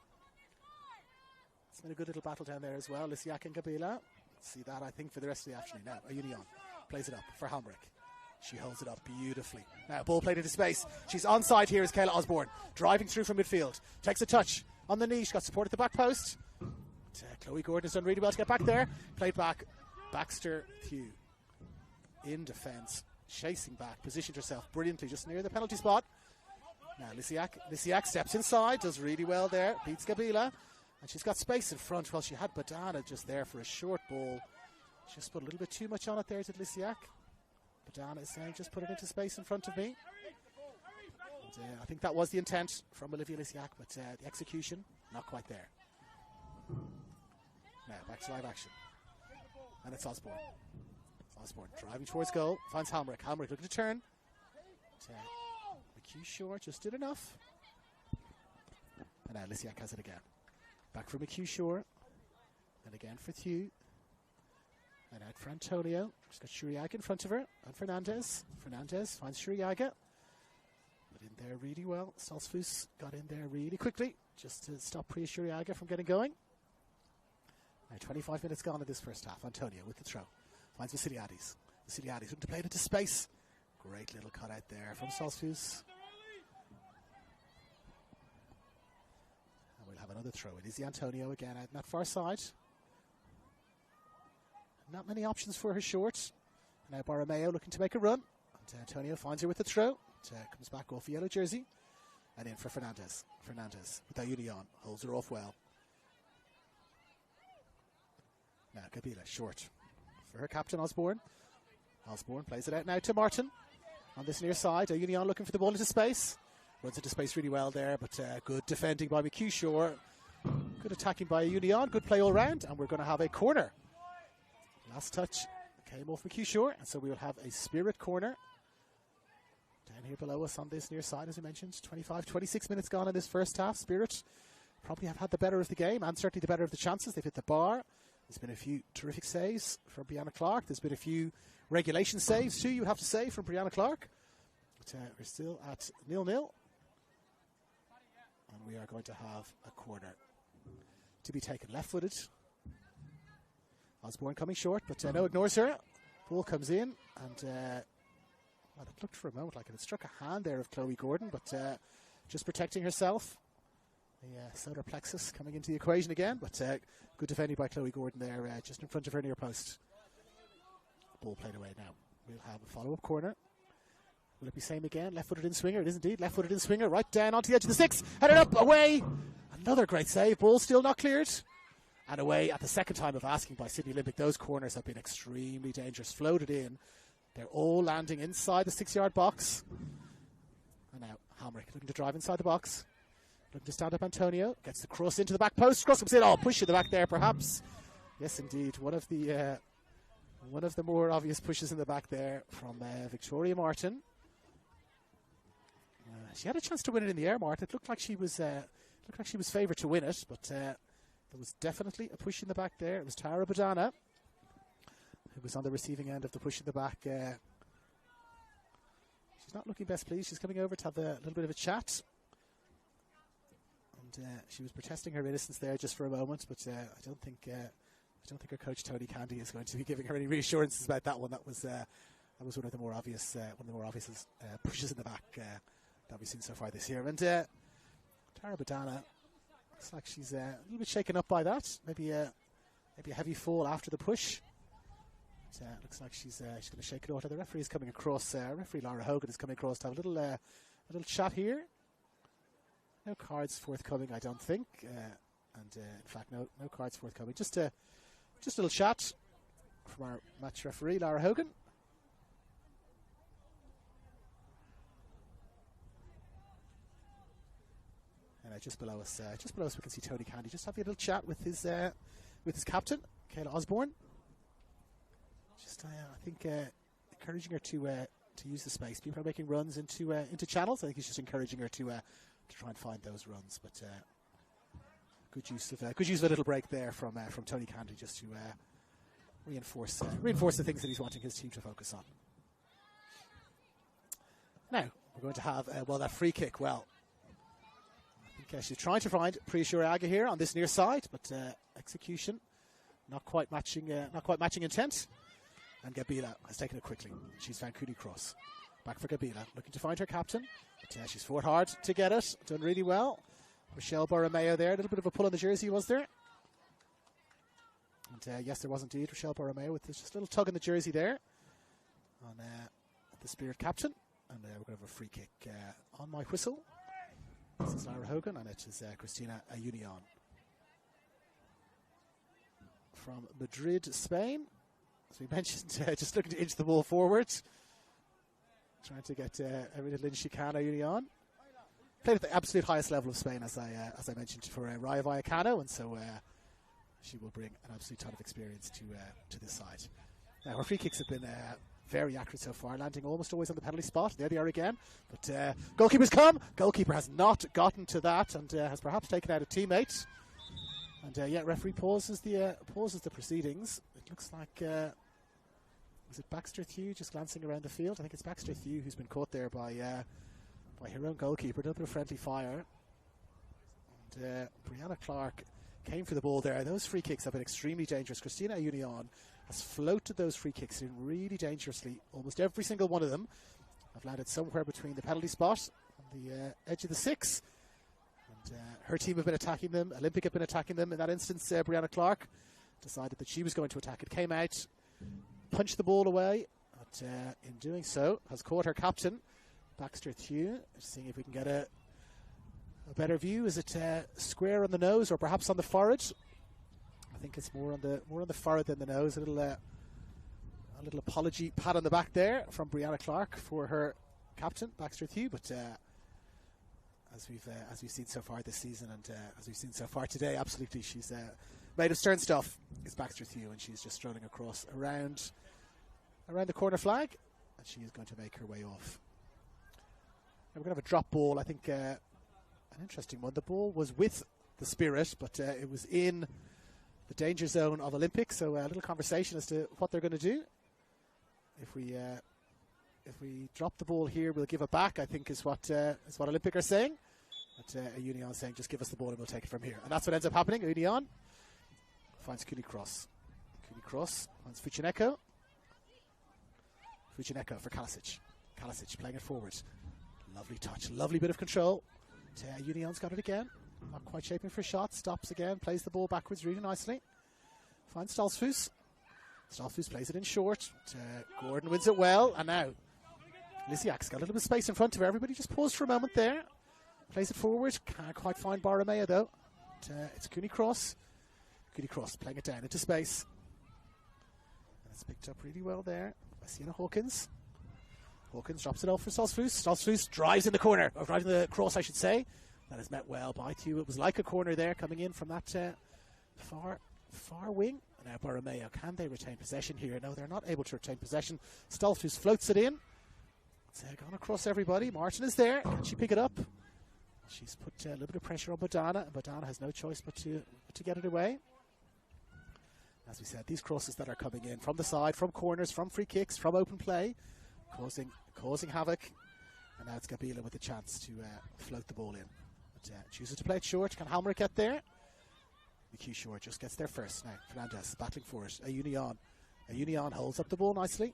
It's been a good little battle down there as well. Lysiak and Gabila. See that, I think, for the rest of the afternoon. Now, Ayunion plays it up for Hamrick. She holds it up beautifully. Now, ball played into space. She's onside here is Kayla Osborne. Driving through from midfield. Takes a touch on the knee. She got support at the back post. But, Chloe Gordon has done really well to get back there. Played back. Baxter Hugh in defence. Chasing back. Positioned herself brilliantly just near the penalty spot. Now, Lysiak steps inside. Does really well there. Beats Gabila. And she's got space in front. Well, she had Badana just there for a short ball. She just put a little bit too much on it there to Lysiak. Badana is saying, just put it into space in front of me. And, I think that was the intent from Olivia Lysiak, but the execution, not quite there. Now, back to live action. And it's Osborne driving towards goal. Finds Hamrick. Hamrick looking to turn. McHugh Shore just did enough. And now Lysiak has it again. Back for McHugh Shore. And again for Thew. And out for Antonio. She's got Shuriaga in front of her. And Fernandez. Fernandez finds Shuriaga. But in there really well. Salsfus got in there really quickly. Just to stop Priya Shuriaga from getting going. Now 25 minutes gone in this first half. Antonio with the throw. Finds Vasiliadis. Vasiliadis looking to play it into space. Great little cut out there from Salsfus. And we'll have another throw. It is the Antonio again out in that far side. Not many options for her short. Now Borromeo looking to make a run. And Antonio finds her with the throw. Comes back off the yellow jersey. And in for Fernandez. Fernandez with Ayunion. Holds her off well. Now Kabila short for her captain Osborne. Osborne plays it out now to Martin. On this near side. Ayunion looking for the ball into space. Runs into space really well there. But good defending by McHugh Shore. Good attacking by Ayunion. Good play all round. And we're going to have a corner. Last touch came off McHugh Shore, and so we will have a Spirit corner. Down here below us on this near side, as we mentioned, 26 minutes gone in this first half. Spirit probably have had the better of the game, and certainly the better of the chances. They've hit the bar. There's been a few terrific saves from Brianna Clark. There's been a few regulation saves too, you would have to say, from Brianna Clark. But we're still at 0-0. And we are going to have a corner to be taken left-footed. Osborne coming short, but no ignores her. Ball comes in, and well, it looked for a moment like it had struck a hand there of Chloe Gordon, but just protecting herself. The solar plexus coming into the equation again, but good defending by Chloe Gordon there, just in front of her near post. Ball played away now. We'll have a follow-up corner. Will it be same again? Left-footed in swinger. It is indeed left-footed in swinger. Right down onto the edge of the six. Headed up, away. Another great save. Ball still not cleared. And away at the second time of asking by Sydney Olympic. Those corners have been extremely dangerous. Floated in. They're all landing inside the 6-yard box. And now Hamrick looking to drive inside the box. Looking to stand up Antonio. Gets the cross into the back post. Cross comes in. Oh, push in the back there perhaps. Yes, indeed. One of the more obvious pushes in the back there from Victoria Martin. She had a chance to win it in the air, Martin. It looked like she was favoured to win it, but there was definitely a push in the back there. It was Tara Badana who was on the receiving end of the push in the back. She's not looking best pleased. She's coming over to have a little bit of a chat. And she was protesting her innocence there just for a moment, but I don't think I don't think her coach Tony Candy is going to be giving her any reassurances about that one. That was one of the more obvious pushes in the back that we've seen so far this year. And Tara Badana looks like she's a little bit shaken up by that. Maybe a heavy fall after the push. But, looks like she's going to shake it off. The referee is coming across. Referee Laura Hogan is coming across to have a little chat here. No cards forthcoming, I don't think. And in fact, no cards forthcoming. Just a little chat from our match referee, Laura Hogan. And just below us, we can see Tony Candy just having a little chat with his captain, Kayla Osborne. Just, I think, encouraging her to use the space. People are making runs into channels. I think he's just encouraging her to try and find those runs. But good use of a little break there from Tony Candy, just to reinforce the things that he's wanting his team to focus on. Now we're going to have that free kick. Well, I think she's trying to find Priya Shuraga here on this near side, but execution not quite matching intent. And Gabila has taken it quickly. She's found Cooney Cross. Back for Gabila, looking to find her captain. But she's fought hard to get it. Done really well. Rochelle Borromeo there. A little bit of a pull on the jersey, was there? And yes, there was indeed. Rochelle Borromeo with just a little tug in the jersey there on the Spirit captain. And we're going to have a free kick on my whistle. This is Lara Hogan, and it is Cristina Ayunion from Madrid, Spain. As we mentioned, just looking to inch the ball forward. Trying to get every little inch she can, Ayunion. Played at the absolute highest level of Spain, as I mentioned, for Raya Vallecano, and so she will bring an absolute ton of experience to this side. Now, her free kicks have been very accurate so far, landing almost always on the penalty spot. There they are again. But goalkeeper's come. Goalkeeper has not gotten to that, and has perhaps taken out a teammate. And referee pauses the proceedings. It looks like is it Baxter Thew just glancing around the field? I think it's Baxter Thew who's been caught there by her own goalkeeper. A little bit of friendly fire. And Brianna Clark came for the ball there. Those free kicks have been extremely dangerous. Cristina Union has floated those free kicks in really dangerously. Almost every single one of them have landed somewhere between the penalty spot and the edge of the six. And her team have been attacking them. Olympic have been attacking them. In that instance, Brianna Clark decided that she was going to attack it. Came out, punched the ball away, but in doing so has caught her captain, Baxter Thew. Seeing if we can get a better view. Is it square on the nose or perhaps on the forehead? I think it's more on the forehead than the nose. A little apology pat on the back there from Brianna Clark for her captain, Baxter Thew. But as we've seen so far this season, and as we've seen so far today, absolutely, she's made of stern stuff. Is Baxter Thew, and she's just strolling across around the corner flag, and she is going to make her way off. Now we're going to have a drop ball. I think an interesting one. The ball was with the Spirit, but it was in the danger zone of Olympic. So a little conversation as to what they're going to do. If we drop the ball here, we'll give it back, I think is what Olympic are saying. But Union saying, just give us the ball and we'll take it from here. And that's what ends up happening. Union finds Cooney Cross. Cooney Cross finds Fuchineko. Fuchineko for Kalasic. Kalasic playing it forward. Lovely touch, lovely bit of control. Union's got it again. Not quite shaping for a shot. Stops again, plays the ball backwards really nicely. Finds Stolzfus. Stolzfus plays it in short. Gordon wins it well. And now Lysiak's got a little bit of space in front of her. Everybody just paused for a moment there. Plays it forward. Can't quite find Borromeo though. It's Cooney Cross. Cooney Cross playing it down into space. And it's picked up really well there by Sienna Hawkins. Hawkins drops it off for Stolzfus. Stolzfus drives in the corner, or driving the cross, I should say. That is met well by Thew. It was like a corner there coming in from that far wing. And now Borromeo, can they retain possession here? No, they're not able to retain possession. Stolzfus floats it in. It's gone across everybody. Martin is there. Can she pick it up? She's put a little bit of pressure on Bodana, and Bodana has no choice but to get it away. As we said, these crosses that are coming in from the side, from corners, from free kicks, from open play, causing havoc. And now it's Gabila with the chance to float the ball in. But chooses to play it short. Can Halmerick get there? McHugh Shore just gets there first. Now Fernandez battling for it. A Union holds up the ball nicely.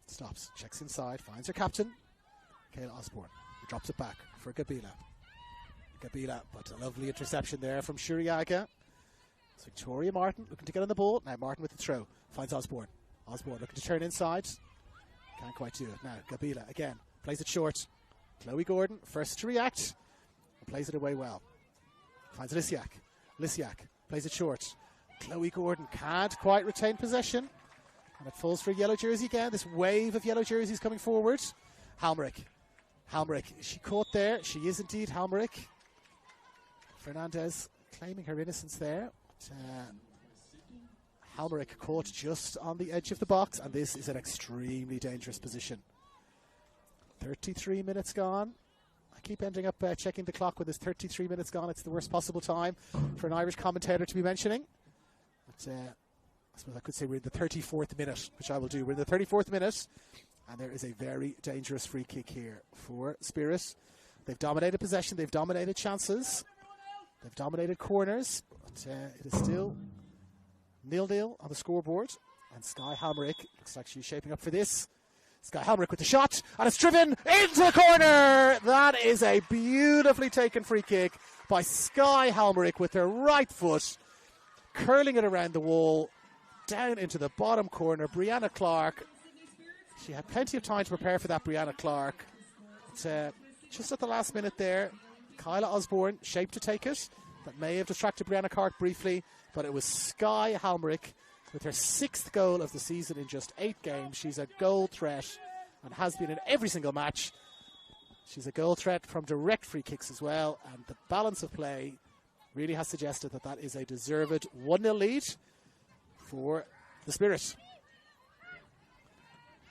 Stops, checks inside, finds her captain, Kayla Osborne, who drops it back for Gabila, but a lovely interception there from Shuriaga. It's Victoria Martin looking to get on the ball. Now Martin with the throw, finds Osborne. Osborne looking to turn inside. Can't quite do it. Now Gabila again, plays it short. Chloe Gordon, first to react, and plays it away well. Finds Lysiak. Lysiak plays it short. Chloe Gordon can't quite retain possession. And it falls for a yellow jersey again. This wave of yellow jerseys coming forward. Halmerick, is she caught there? She is indeed Halmerick. Fernandez claiming her innocence there. Halmerick caught just on the edge of the box, and this is an extremely dangerous position. 33 minutes gone. I keep ending up checking the clock when there's 33 minutes gone. It's the worst possible time for an Irish commentator to be mentioning. But I suppose I could say we're in the 34th minute, which I will do. We're in the 34th minute, and there is a very dangerous free kick here for Spirit. They've dominated possession, they've dominated chances, they've dominated corners, but it is still 0-0 on the scoreboard. And Skye Halmerick looks like she's shaping up for this. Skye Halmerick with the shot, and it's driven into the corner. That is a beautifully taken free kick by Skye Halmerick with her right foot, curling it around the wall, down into the bottom corner. Brianna Clark, she had plenty of time to prepare for that, Brianna Clark. But, just at the last minute there, Kyla Osborne shaped to take it. That may have distracted Brianna Clark briefly, but it was Skye Halmerick with her 6th goal of the season in just 8 games. She's a goal threat and has been in every single match. She's a goal threat from direct free kicks as well, and the balance of play really has suggested that that is a deserved 1-0 lead for the Spirit.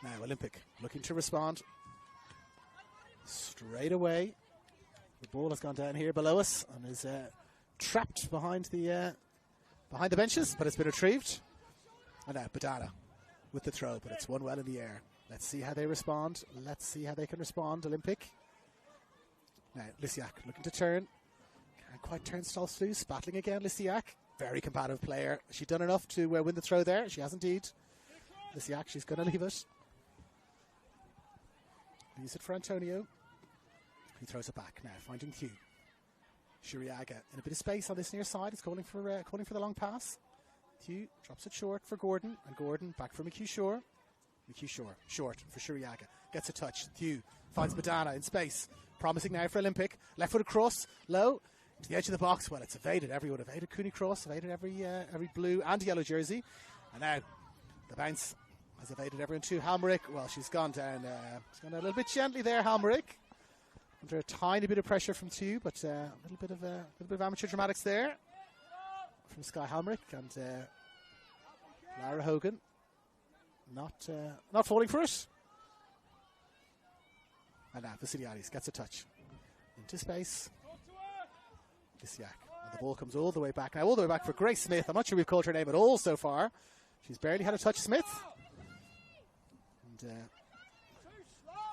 Now Olympic looking to respond straight away. The ball has gone down here below us and is trapped behind the benches, but it's been retrieved. And now Badana with the throw, but it's one well in the air. Let's see how they respond. Let's see how they can respond, Olympic. Now Lysiak looking to turn. Can't quite turn Stolz loose. Battling again, Lysiak. Very combative player. Has she done enough to win the throw there? She has indeed. Lysiak, she's going to leave it. Leaves it for Antonio. He throws it back now, finding Hugh. Shuriaga in a bit of space on this near side. Is calling for the long pass. Hugh drops it short for Gordon, and Gordon back for McHugh Shore. McHugh Shore, short for Shuriaga. Gets a touch. Hugh finds Badana in space. Promising now for Olympic. Left foot across, low. To the edge of the box. Well, it's evaded everyone. Evaded Cooney Cross, evaded every blue and yellow jersey. And now the bounce has evaded everyone too. Halmerick, well, she's gone down. She's gone down a little bit gently there, Halmerick. Under a tiny bit of pressure from two, but a little bit of amateur dramatics there from Skye Halmerick and Lara Hogan. Not falling for it. And now Vasiliadis gets a touch into space. Lysiak. And the ball comes all the way back. Now all the way back for Grace Smith. I'm not sure we've called her name at all so far. She's barely had a touch, Smith. And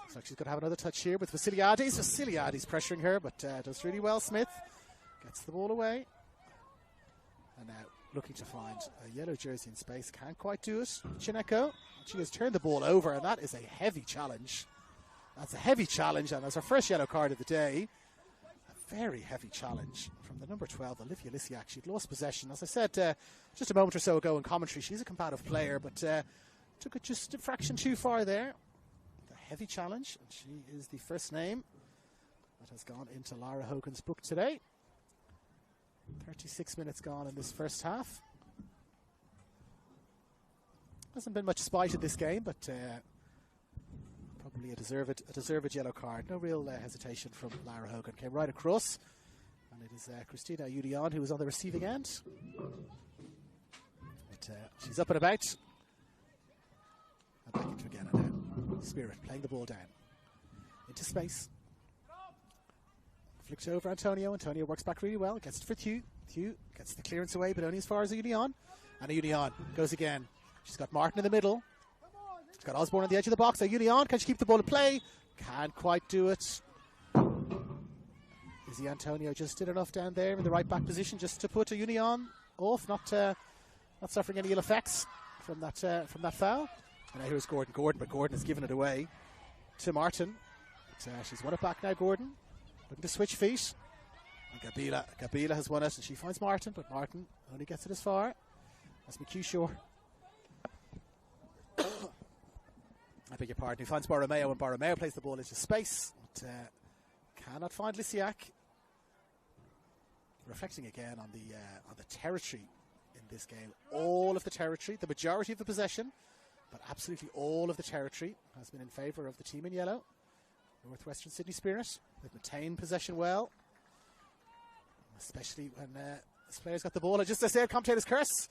looks like she's going to have another touch here with Vasiliadis. Vasiliadis pressuring her, but does really well, Smith. Gets the ball away. And now looking to find a yellow jersey in space. Can't quite do it. Chineko. She has turned the ball over, and that is a heavy challenge. That's a heavy challenge, and that's her first yellow card of the day. Very heavy challenge from the number 12, Olivia Lysiak. She'd lost possession. As I said just a moment or so ago in commentary, she's a combative player, but took it just a fraction too far there. The heavy challenge, and she is the first name that has gone into Lara Hogan's book today. 36 minutes gone in this first half. Hasn't been much spite in this game, but probably a deserved yellow card. No real hesitation from Lara Hogan. Came right across, and it is Christina Udion who was on the receiving end. But she's up and about. And back into again. And now Spirit playing the ball down into space. Flicks over Antonio. Antonio works back really well. Gets it for Hugh. Hugh gets the clearance away, but only as far as Udion. And Udion goes again. She's got Martin in the middle. She's got Osborne on the edge of the box. Udion, can she keep the ball in play? Can't quite do it. Izzy Antonio just did enough down there in the right back position just to put a Udion off, not suffering any ill effects from that foul. And now here's Gordon, but Gordon has given it away to Martin. But, she's won it back now, Gordon. Looking to switch feet. And Gabila has won it, and she finds Martin, but Martin only gets it as far as McHugh. I beg your pardon. He finds Borromeo, and Borromeo plays the ball into space, but cannot find Lysiak. Reflecting again on the territory in this game. All of the territory, the majority of the possession, but absolutely all of the territory has been in favour of the team in yellow. Northwestern Sydney Spirit. They've maintained possession well, especially when this player's got the ball. And just as I said, commentator's curse.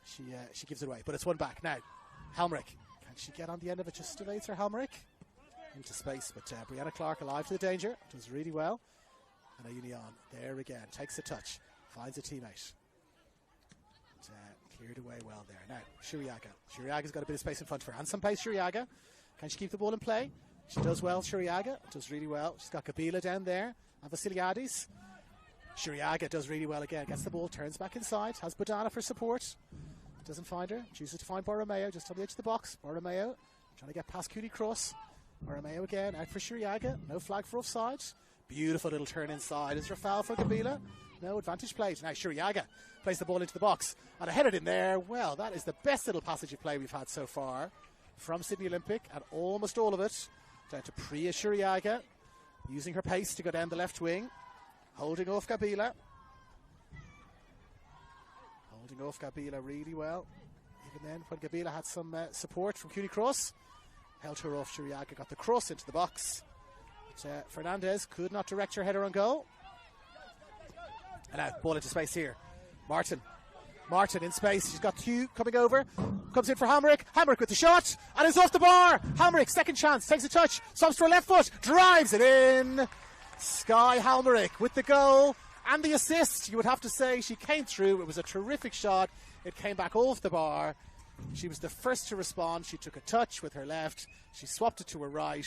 She gives it away, but it's one back now. Helmrich, can she get on the end of it? Just evades her. Helmrich into space, but Brianna Clark alive to the danger. Does really well. And Union there again, takes a touch, finds a teammate. Cleared away well there. Now, Shuriaga. Shuriaga's got a bit of space in front of her. And some pace, Shuriaga. Can she keep the ball in play? She does well, Shuriaga. Does really well. She's got Gabila down there. And Vasiliadis. Shuriaga does really well again. Gets the ball, turns back inside. Has Bodana for support. Doesn't find her. Chooses to find Borromeo just on the edge of the box. Borromeo trying to get past Cooney Cross. Borromeo again. Out for Shuriaga. No flag for offside. Beautiful little turn inside. Is there a foul for Gabila? No, advantage played. Now Shuriaga plays the ball into the box. And I headed in there. Well, that is the best little passage of play we've had so far from Sydney Olympic. And almost all of it down to Priya Shuriaga. Using her pace to go down the left wing. Holding off Gabila. Holding off Gabila really well. Even then, when Gabila had some support from Cooney Cross. Held her off. Shuriaga got the cross into the box. But, Fernandez could not direct her header on goal. And now, ball into space here. Martin in space. She's got two coming over. Comes in for Helmrich. Helmrich with the shot. And it's off the bar. Helmrich, second chance. Takes a touch. Swamps to her left foot. Drives it in. Sky Helmrich with the goal and the assist. You would have to say she came through. It was a terrific shot. It came back off the bar. She was the first to respond. She took a touch with her left. She swapped it to her right.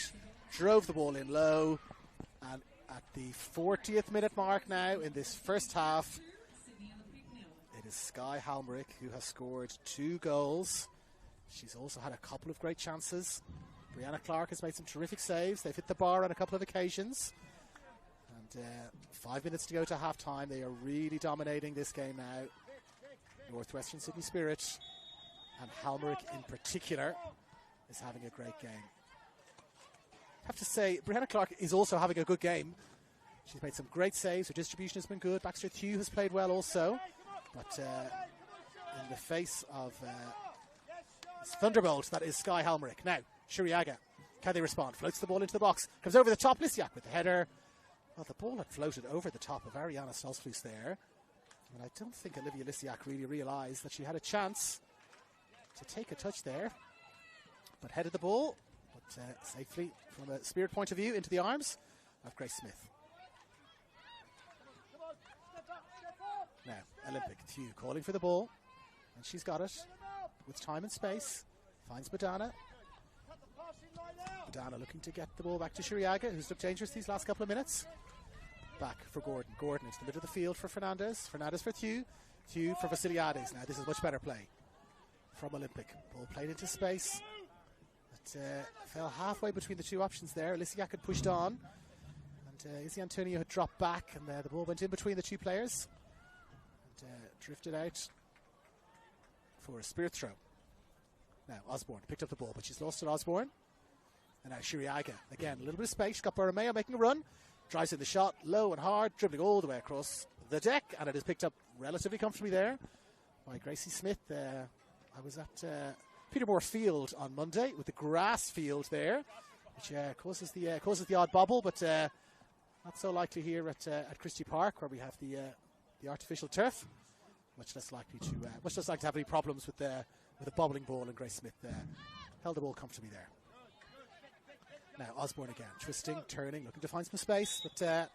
Drove the ball in low. And at the 40th minute mark now in this first half, it is Sky Helmrich who has scored 2 goals. She's also had a couple of great chances. Brianna Clark has made some terrific saves. They've hit the bar on a couple of occasions. And 5 minutes to go to half time. They are really dominating this game now. Northwestern Sydney Spirit, and Helmrich in particular, is having a great game. I have to say, Brianna Clark is also having a good game. She's made some great saves. Her distribution has been good. Baxter Thew has played well also. But in the face of Thunderbolt, that is Sky Helmrich. Now, Shuriaga, can they respond? Floats the ball into the box. Comes over the top. Lysiak with the header. Well, the ball had floated over the top of Ariana Stolzfus there. And I don't think Olivia Lysiak really realised that she had a chance to take a touch there. But headed the ball, but safely from a Spirit point of view into the arms of Grace Smith. Now, Olympic, Thew calling for the ball. And she's got it with time and space. Finds Bodana. Bodana looking to get the ball back to Shuriaga, who's looked dangerous these last couple of minutes. Back for Gordon. Gordon into the middle of the field for Fernandez. Fernandez for Thew. Thew for Vasiliadis. Now, this is much better play from Olympic. Ball played into space. It fell halfway between the two options there. Lysiak had pushed on. And Izzy Antonio had dropped back. And the ball went in between the two players. And drifted out for a Spirit throw. Now, Osborne picked up the ball, but she's lost it, Osborne. And now Shuriaga. Again, a little bit of space. She's got Borromeo making a run. Drives in the shot, low and hard, dribbling all the way across the deck. And it is picked up relatively comfortably there by Gracie Smith. I was at Peterborough Field on Monday with the grass field there, which causes the odd bobble, but not so likely here at Christie Park, where we have the artificial turf. Much less likely to have any problems with a bobbling ball, and Grace Smith held the ball comfortably there. Now Osborne again, twisting, turning, looking to find some space, but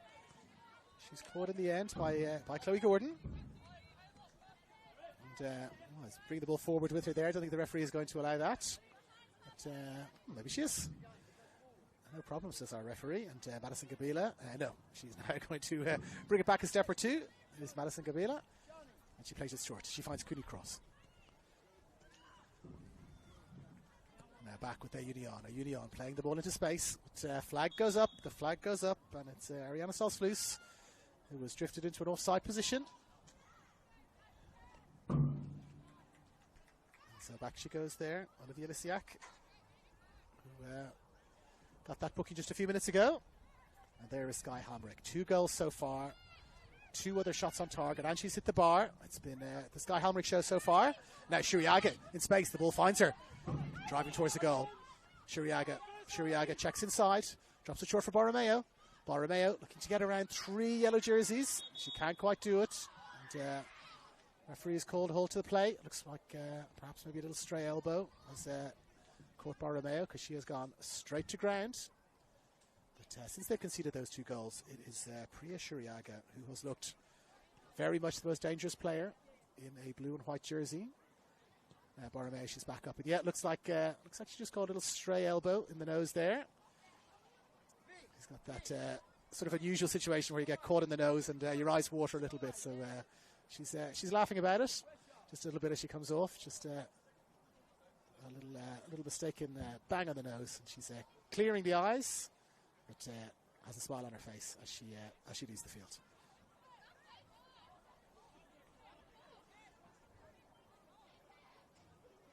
she's caught in the end by Chloe Gordon. And bring the ball forward with her there. I don't think the referee is going to allow that. But maybe she is. No problem, says our referee. And Madison Gabila, no, she's now going to bring it back a step or two. It is Madison Gabila. And she plays it short. She finds Cooney Cross. Now back with Union. Union playing the ball into space. But, flag goes up. The flag goes up. And it's Ariana Salsflus, who was drifted into an offside position. And so back she goes there. Olivia Lisiak, who got that booking just a few minutes ago. And there is Sky Hamrick. 2 goals so far. 2 other shots on target, and she's hit the bar. It's been the Sky Helmrich show so far. Now Shuriaga in space, the ball finds her. Driving towards the goal. Shuriaga checks inside, drops it short for Borromeo. Borromeo looking to get around 3 yellow jerseys. She can't quite do it. And referee is called hold to the play. Looks like perhaps maybe a little stray elbow as caught Borromeo, because she has gone straight to ground. But since they've conceded those 2 goals, it is Priya Shuriaga who has looked very much the most dangerous player in a blue and white jersey. Borromeo, she's back up, and yeah, looks like she just got a little stray elbow in the nose there. He's got that sort of unusual situation where you get caught in the nose and your eyes water a little bit. So she's laughing about it, just a little bit as she comes off. Just a little mistaken bang on the nose, and she's clearing the eyes. But has a smile on her face as she leaves the field.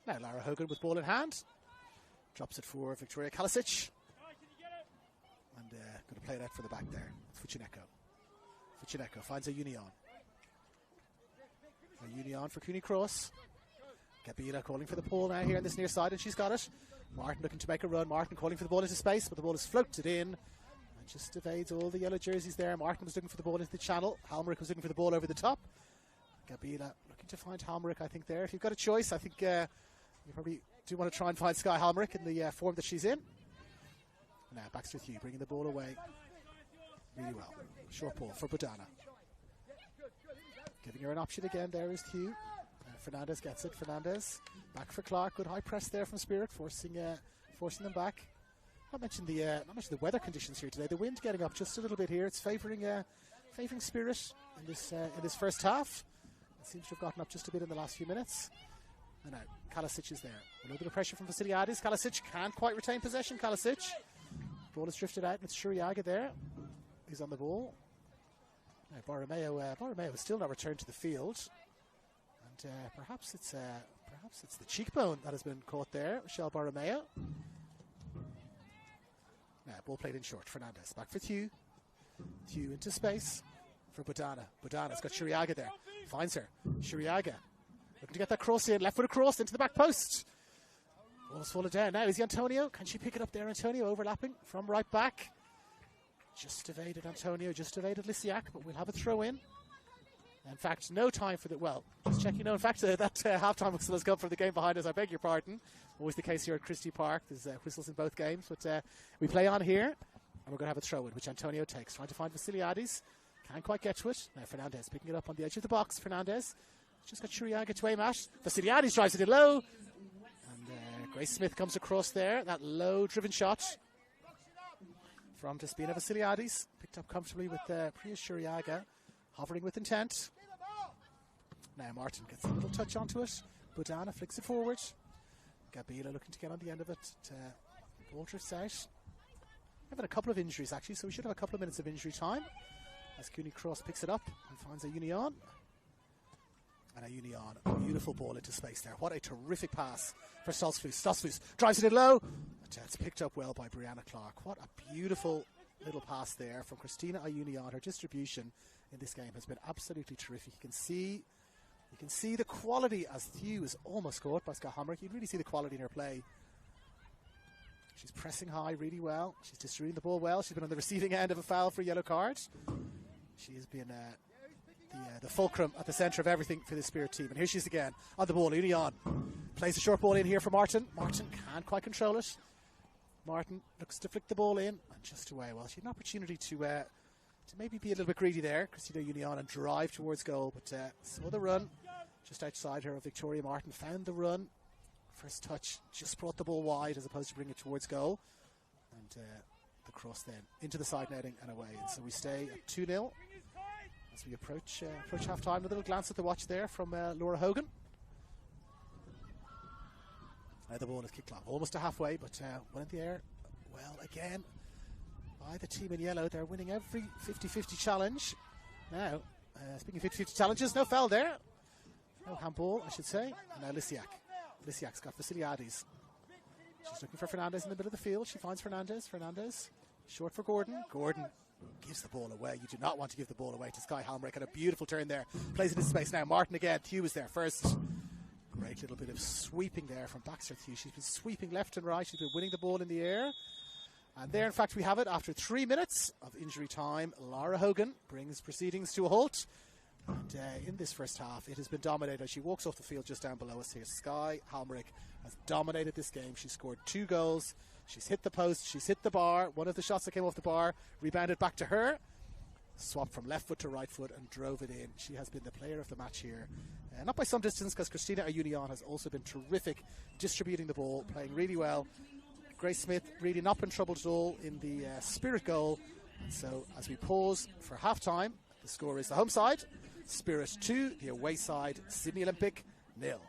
Now Lara Hogan with ball in hand. Drops it for Victoria Kalisic. And going to play it out for the back there. Fuchineko. Fuchineko finds a Union. A Union for Cooney Cross. Gabila calling for the ball now here on this near side, and she's got it. Martin looking to make a run. Martin calling for the ball into space, but the ball is floated in and just evades all the yellow jerseys there. Martin was looking for the ball into the channel. Halmerick was looking for the ball over the top. Gabila looking to find Halmerick, I think, there. If you've got a choice, I think you probably do want to try and find Sky Halmerick in the form that she's in. Now Baxter Hugh bringing the ball away really well. Short ball for Budana. Giving her an option again. There is Hugh. Fernandez gets it. Fernandez back for Clark. Good high press there from Spirit, forcing them back. Not mentioned the weather conditions here today. The wind getting up just a little bit here. It's favouring Spirit in this first half. It seems to have gotten up just a bit in the last few minutes. And now Kalisic is there. A little bit of pressure from Vasiliadis. Kalisic can't quite retain possession. Kalisic. Ball is drifted out, and it's Shuriaga there. He's on the ball. Now Borromeo has still not returned to the field. And perhaps it's the cheekbone that has been caught there. Michelle Borromeo. Now ball played in short. Fernandez back for Thew. Thew into space for Budana. Budana's got Shuriaga there. Finds her. Shuriaga looking to get that cross in. Left foot across into the back post. Ball's fallen down. Now is he Antonio? Can she pick it up there? Antonio overlapping from right back. Just evaded Antonio. Just evaded Lisiak. But we'll have a throw in. In fact, no time for the... Well, just checking. No, in fact, that halftime whistle has come from the game behind us. I beg your pardon. Always the case here at Christie Park. There's whistles in both games. But we play on here. And we're going to have a throw in, which Antonio takes. Trying to find Vasiliadis. Can't quite get to it. Now Fernandez picking it up on the edge of the box. Fernandez just got Shuriaga to aim at. Vasiliadis drives it in low. And Grace Smith comes across there. That low-driven shot from Despina Vasiliadis. Picked up comfortably with Priya Shuriaga. Hovering with intent. Now Martin gets a little touch onto it. Budana flicks it forward. Gabila looking to get on the end of it. Ball drifts out. We've had a couple of injuries actually, so we should have a couple of minutes of injury time. As Cooney Cross picks it up and finds a Union. And a Union, a beautiful ball into space there. What a terrific pass for Stolzfus. Stolzfus drives it in low. It's picked up well by Brianna Clark. What a beautiful little pass there from Christina Ayunion. Her distribution in this game has been absolutely terrific. You can see the quality as Thew is almost caught by Scott Hamrick. You can really see the quality in her play. She's pressing high really well. She's distributing the ball well. She's been on the receiving end of a foul for a yellow card. She has been the fulcrum at the centre of everything for the Spirit team. And here she is again on the ball. Union plays a short ball in here for Martin. Martin can't quite control it. Martin looks to flick the ball in and just away. Well, she had an opportunity to maybe be a little bit greedy there, Christina Union, and drive towards goal. But saw the run just outside her of Victoria Martin. Found the run. First touch just brought the ball wide as opposed to bring it towards goal. And the cross then into the side netting and away. And so we stay at 2-0. as we approach half-time. A little glance at the watch there from Laura Hogan. The ball is kicked long, almost to halfway, but one in the air. Well, again, by the team in yellow, they're winning every 50-50 challenge. Now, speaking of 50-50 challenges, no foul there. No handball, I should say. And now Lysiak. Lysiak's got Vasiliades. She's looking for Fernandez in the middle of the field. She finds Fernandez. Fernandez, short for Gordon. Gordon gives the ball away. You do not want to give the ball away to Sky Halmerick. And a beautiful turn there. Plays it into space now. Martin again. Thew is there first. Great little bit of sweeping there from Baxter Thew. She's been sweeping left and right. She's been winning the ball in the air. And there, in fact, we have it. After 3 minutes of injury time, Lara Hogan brings proceedings to a halt. And in this first half, it has been dominated. As she walks off the field just down below us here, Sky Halmerick has dominated this game. She scored 2 goals. She's hit the post. She's hit the bar. One of the shots that came off the bar rebounded back to her. Swapped from left foot to right foot and drove it in. She has been the player of the match here. Not by some distance, because Christina Ayunion has also been terrific distributing the ball, playing really well. Grace Smith really not been troubled at all in the Spirit goal. And so as we pause for half-time, the score is the home side, Spirit 2, the away side, Sydney Olympic 0.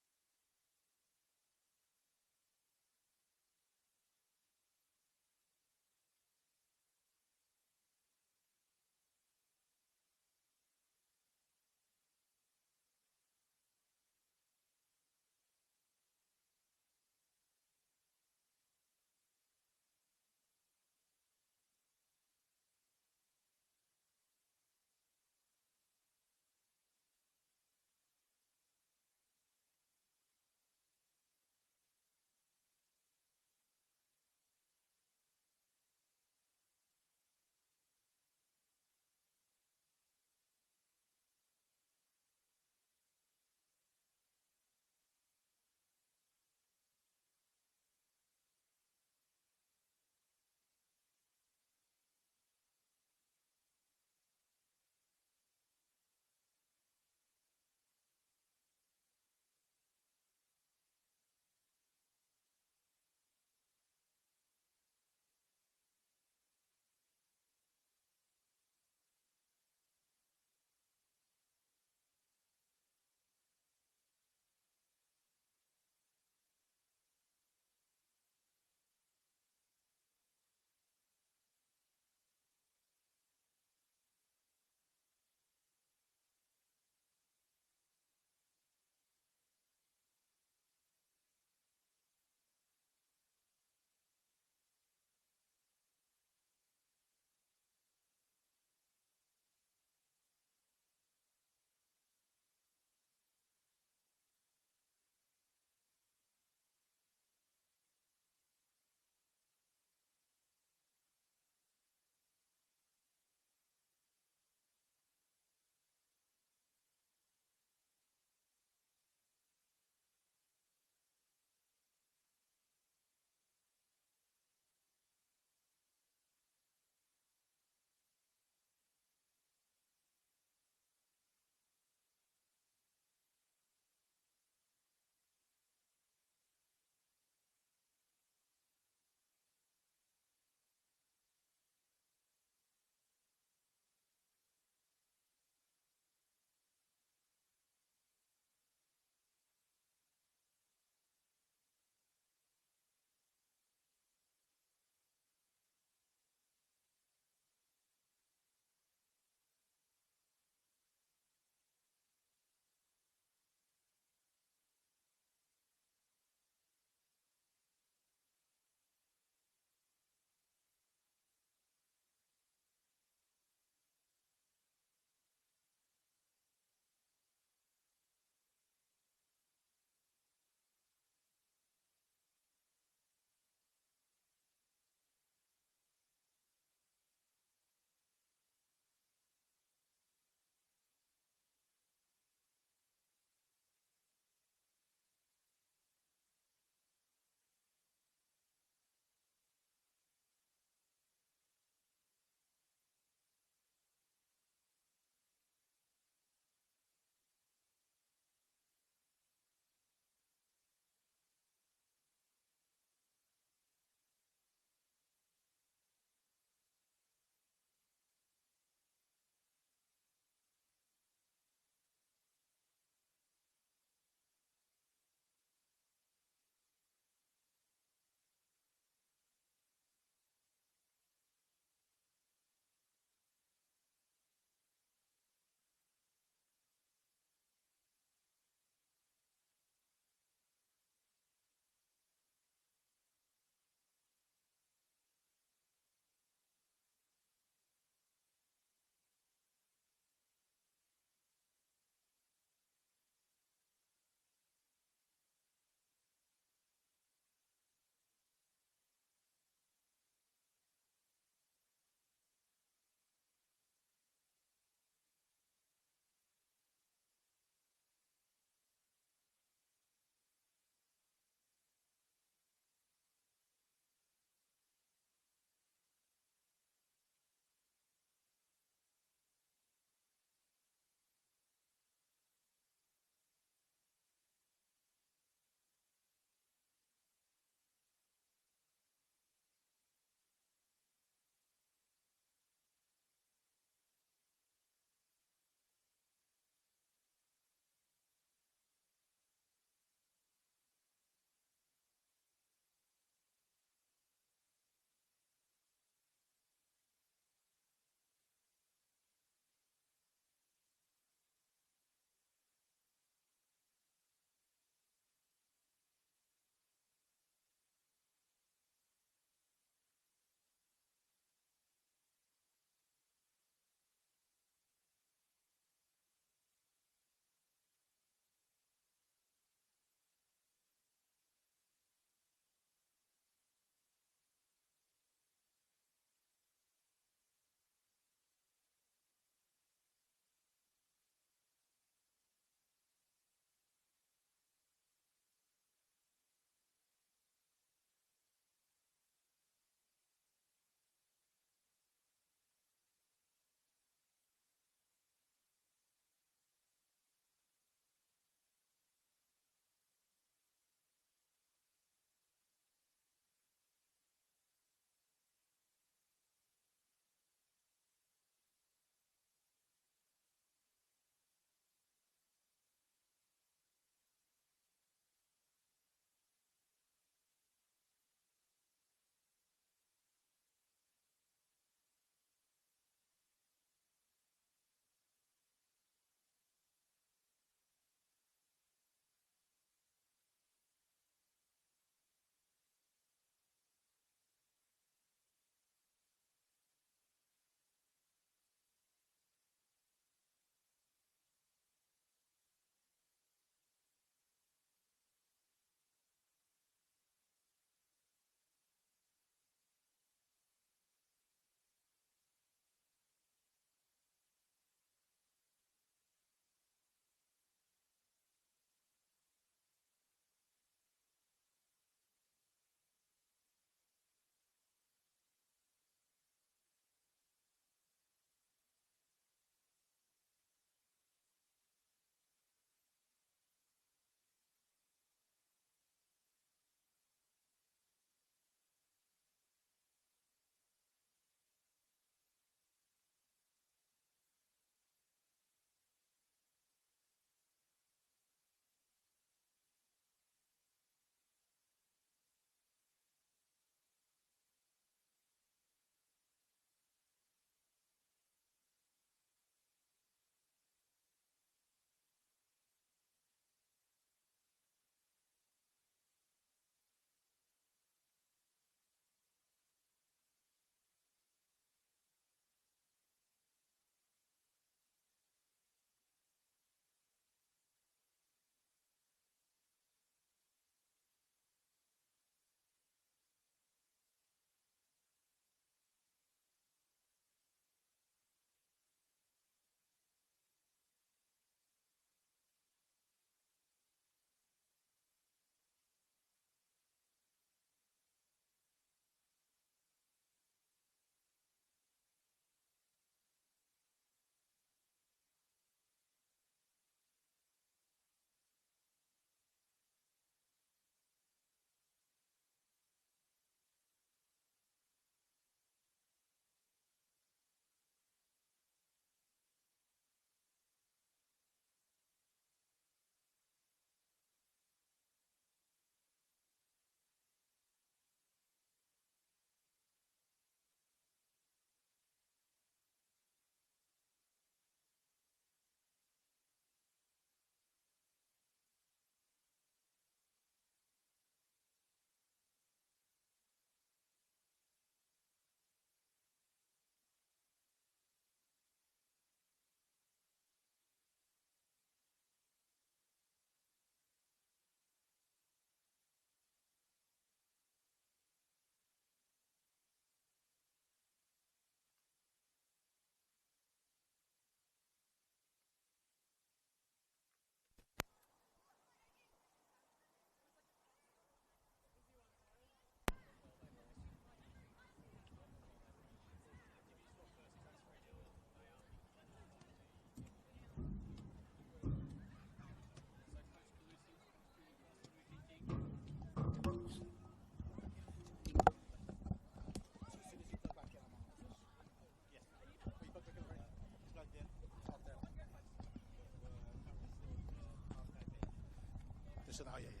to now, yeah.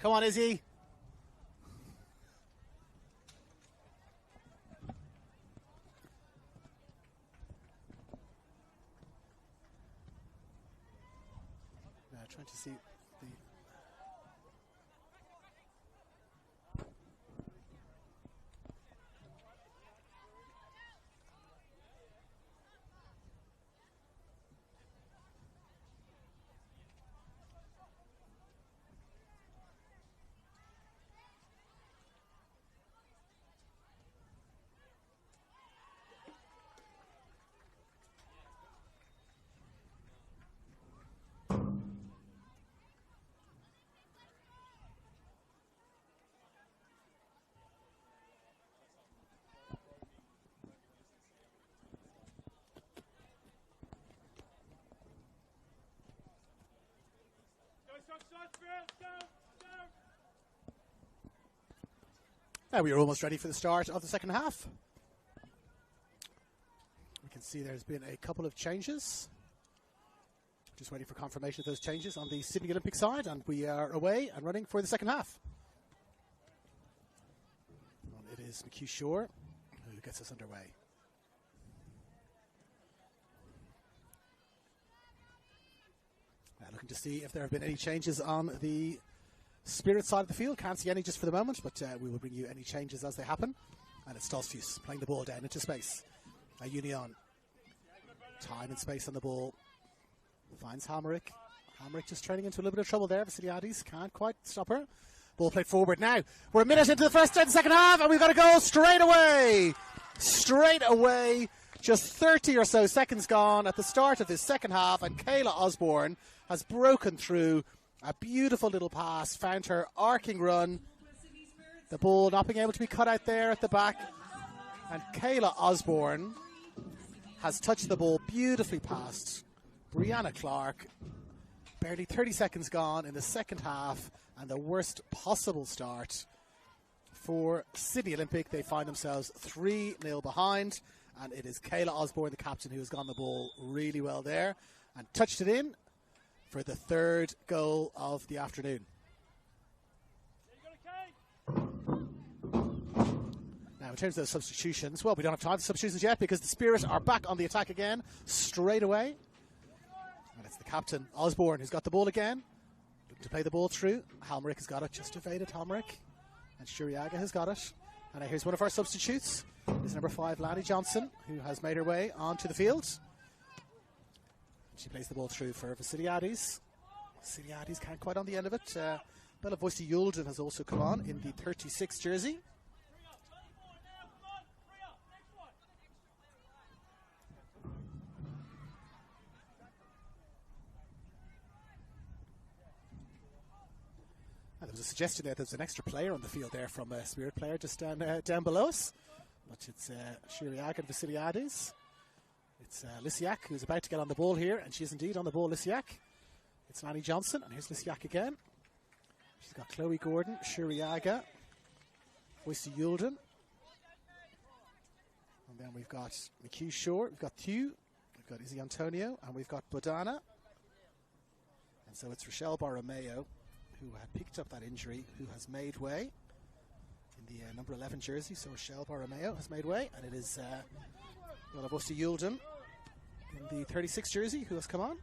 Come on, Izzy. Now trying to see the... Now we are almost ready for the start of the second half. We can see there's been a couple of changes. Just waiting for confirmation of those changes on the Sydney Olympic side, and we are away and running for the second half. Well, it is McHugh Shore who gets us underway. Now looking to see if there have been any changes on the Spirit side of the field. Can't see any just for the moment, but we will bring you any changes as they happen. And it's Stolzfus playing the ball down into space. Union. Time and space on the ball. Finds Hamrick. Hamrick just training into a little bit of trouble there. Vasiliadis can't quite stop her. Ball played forward now. We're a minute into the first and second half, and we've got to go straight away. Straight away. Just 30 or so seconds gone at the start of this second half, and Kayla Osborne has broken through. A beautiful little pass, found her arcing run. The ball not being able to be cut out there at the back. And Kayla Osborne has touched the ball beautifully past Brianna Clark. Barely 30 seconds gone in the second half, and the worst possible start for Sydney Olympic. They find themselves 3-0 behind, and it is Kayla Osborne, the captain, who has gotten the ball really well there and touched it in for the third goal of the afternoon. Now, in terms of those substitutions, well, we don't have time for substitutions yet because the Spirit are back on the attack again straight away. And it's the captain, Osborne, who's got the ball again. Looking to play the ball through. Halmerick has got it, just evaded Halmerick. And Shuriaga has got it. And here's one of our substitutes. Is number 5, Lani Johnson, who has made her way onto the field. She plays the ball through for Vasiliadis. Vasiliadis can't quite on the end of it. Bella Voici Yulden has also come on in the 36 jersey. And there was a suggestion there there's an extra player on the field there from a Spirit player just down below us. But it's Shiriak and Vasiliadis. It's Lysiak who's about to get on the ball here, and she is indeed on the ball, Lysiak. It's Lani Johnson, and here's Lysiak again. She's got Chloe Gordon, Shuriaga, Voici Yulden. And then we've got McHugh Shore, we've got Thew, we've got Izzy Antonio, and we've got Bodana. And so it's Rochelle Borromeo, who had picked up that injury, who has made way in the number 11 jersey. So Rochelle Borromeo has made way, and it is Voici Yulden in the 36 jersey who has come on.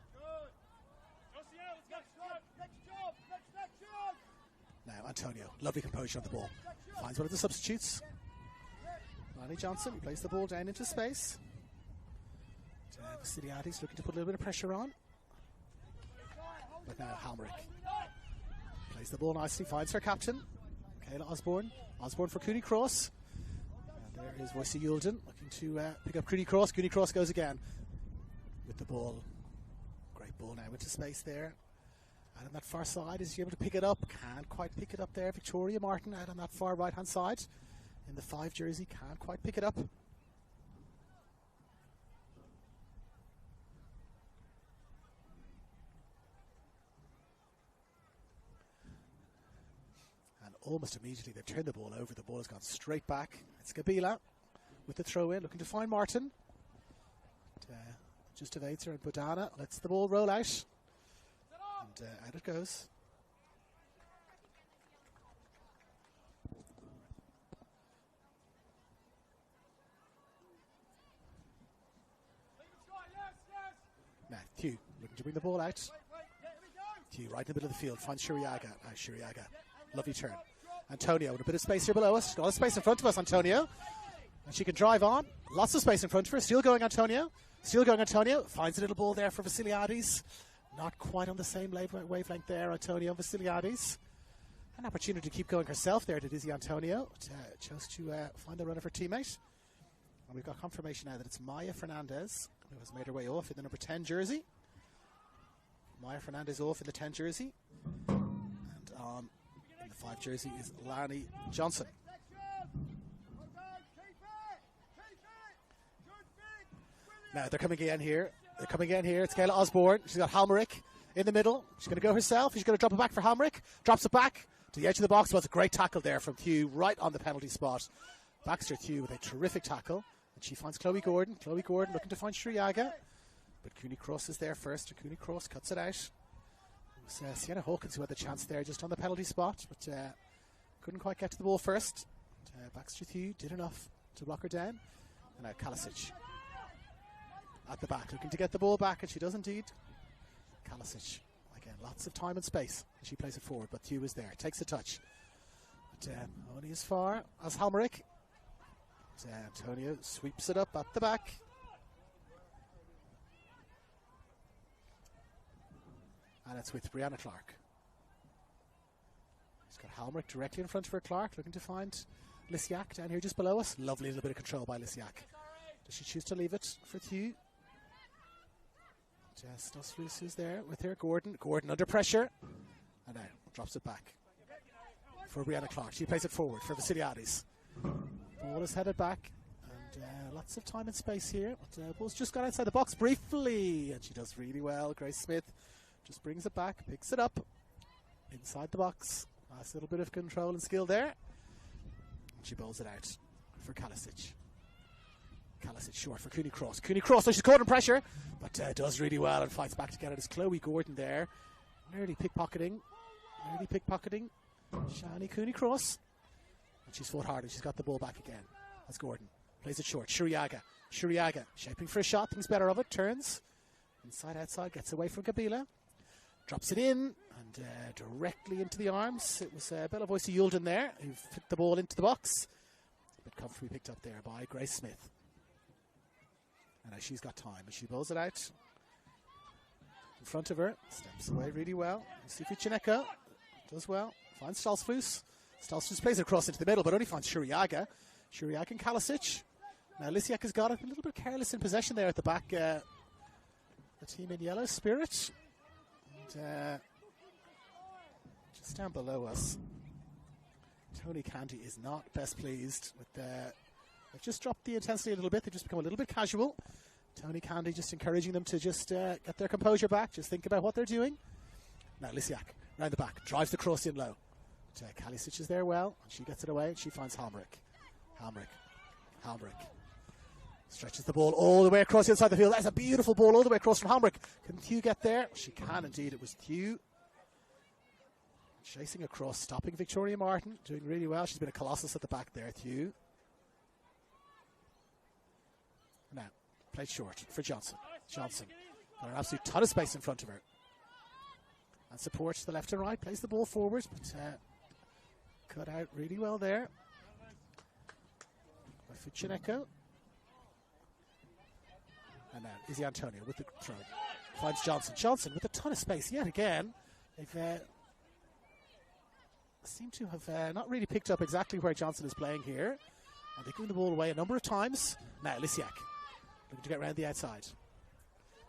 Now Antonio, lovely composure on the ball. Finds one of the substitutes. Lani Johnson plays the ball down into space. Vasiliadis looking to put a little bit of pressure on. But now Halmerick plays the ball nicely, finds her captain, Kayla Osborne. Osborne for Cooney Cross. And there is Voici Yulden looking to pick up Cooney Cross. Cooney Cross goes again with the ball. Ball now into space there. And on that far side, is she able to pick it up? Can't quite pick it up there. Victoria Martin out on that far right-hand side. In the 5 jersey, can't quite pick it up. And almost immediately they turn the ball over. The ball has gone straight back. It's Gabila with the throw in, looking to find Martin. Just evades her, and Bodana lets the ball roll out. And out it goes. Now, Hugh looking to bring the ball out. Hugh right in the middle of the field, finds Shuriaga. Shuriaga, lovely turn. Antonio with a bit of space here below us. She's got a lot of space in front of us, Antonio. And she can drive on. Lots of space in front of her. Still going, Antonio. Still going, Antonio. Finds a little ball there for Vasiliadis. Not quite on the same wavelength there, Antonio Vasiliadis. An opportunity to keep going herself there, did Izzy Antonio. Chose to find the run of her teammate. And we've got confirmation now that it's Maya Fernandez who has made her way off in the number 10 jersey. Maya Fernandez off in the 10 jersey. And on in the 5 jersey is Lani Johnson. Now they're coming again here. They're coming in here. It's Kayla Osborne. She's got Halmerick in the middle. She's going to go herself. She's going to drop it back for Halmerick. Drops it back to the edge of the box. Was a great tackle there from Hugh right on the penalty spot. Baxter Hugh with a terrific tackle. And she finds Chloe Gordon. Chloe Gordon looking to find Shriyaga. But Cooney Cross is there first. Cooney Cross cuts it out. It was Sienna Hawkins who had the chance there just on the penalty spot. But couldn't quite get to the ball first. Baxter Hugh did enough to block her down. And now Kalisic at the back, looking to get the ball back, and she does indeed. Kalisic, again, lots of time and space. She plays it forward, but Hugh is there, takes a touch. But only as far as Halmerick. Antonio sweeps it up at the back. And it's with Brianna Clark. She's got Halmerick directly in front of her. Clark looking to find Lysiak down here just below us. Lovely little bit of control by Lysiak. Does she choose to leave it for Hugh? Jess Nussflus is there with her. Gordon under pressure. And now drops it back for Brianna Clark. She plays it forward for Vasiliadis. Ball is headed back. And lots of time and space here. But ball's just got outside the box briefly. And she does really well. Grace Smith just brings it back, picks it up inside the box. Nice little bit of control and skill there. And she bowls it out for Kalisic. Kalisic short for Cooney Cross. Cooney Cross, so she's caught in pressure, but does really well and fights back to get it. It's Chloe Gordon there. Nearly pickpocketing. Shani Cooney Cross. And she's fought hard and she's got the ball back again. That's Gordon. Plays it short. Shuriaga, shaping for a shot. Thinks better of it. Turns. Inside, outside. Gets away from Kabila. Drops it in and directly into the arms. It was Bella Boyce Yulden there who fit the ball into the box. But comfortably picked up there by Grace Smith. And now she's got time, and she bowls it out in front of her. Steps away really well. Sifu Chineko does well. Finds Stolzfus. Stolzfus plays it across into the middle, but only finds Shuriaga. Shuriaga and Kalisic. Now Lysiak has got it a little bit careless in possession there at the back. The team in yellow, Spirit. And just down below us, Tony Candy is not best pleased with they've just dropped the intensity a little bit. They've just become a little bit casual. Tony Candy just encouraging them to just get their composure back. Just think about what they're doing. Now Lysiak, round the back, drives the cross in low. Kalisic is there well. And she gets it away and she finds Halmerick. Stretches the ball all the way across the inside the field. That's a beautiful ball all the way across from Halmerick. Can Hugh get there? She can indeed. It was Hugh chasing across, stopping Victoria Martin. Doing really well. She's been a colossus at the back there, Hugh. Now, played short for Johnson. Got an absolute ton of space in front of her. And supports the left and right. Plays the ball forward. But cut out really well there. By Fuchineko. And now Izzy Antonio with the throw. Finds Johnson. Johnson with a ton of space yet again. They've seem to have not really picked up exactly where Johnson is playing here. And they've given the ball away a number of times. Now Lysiak looking to get around the outside.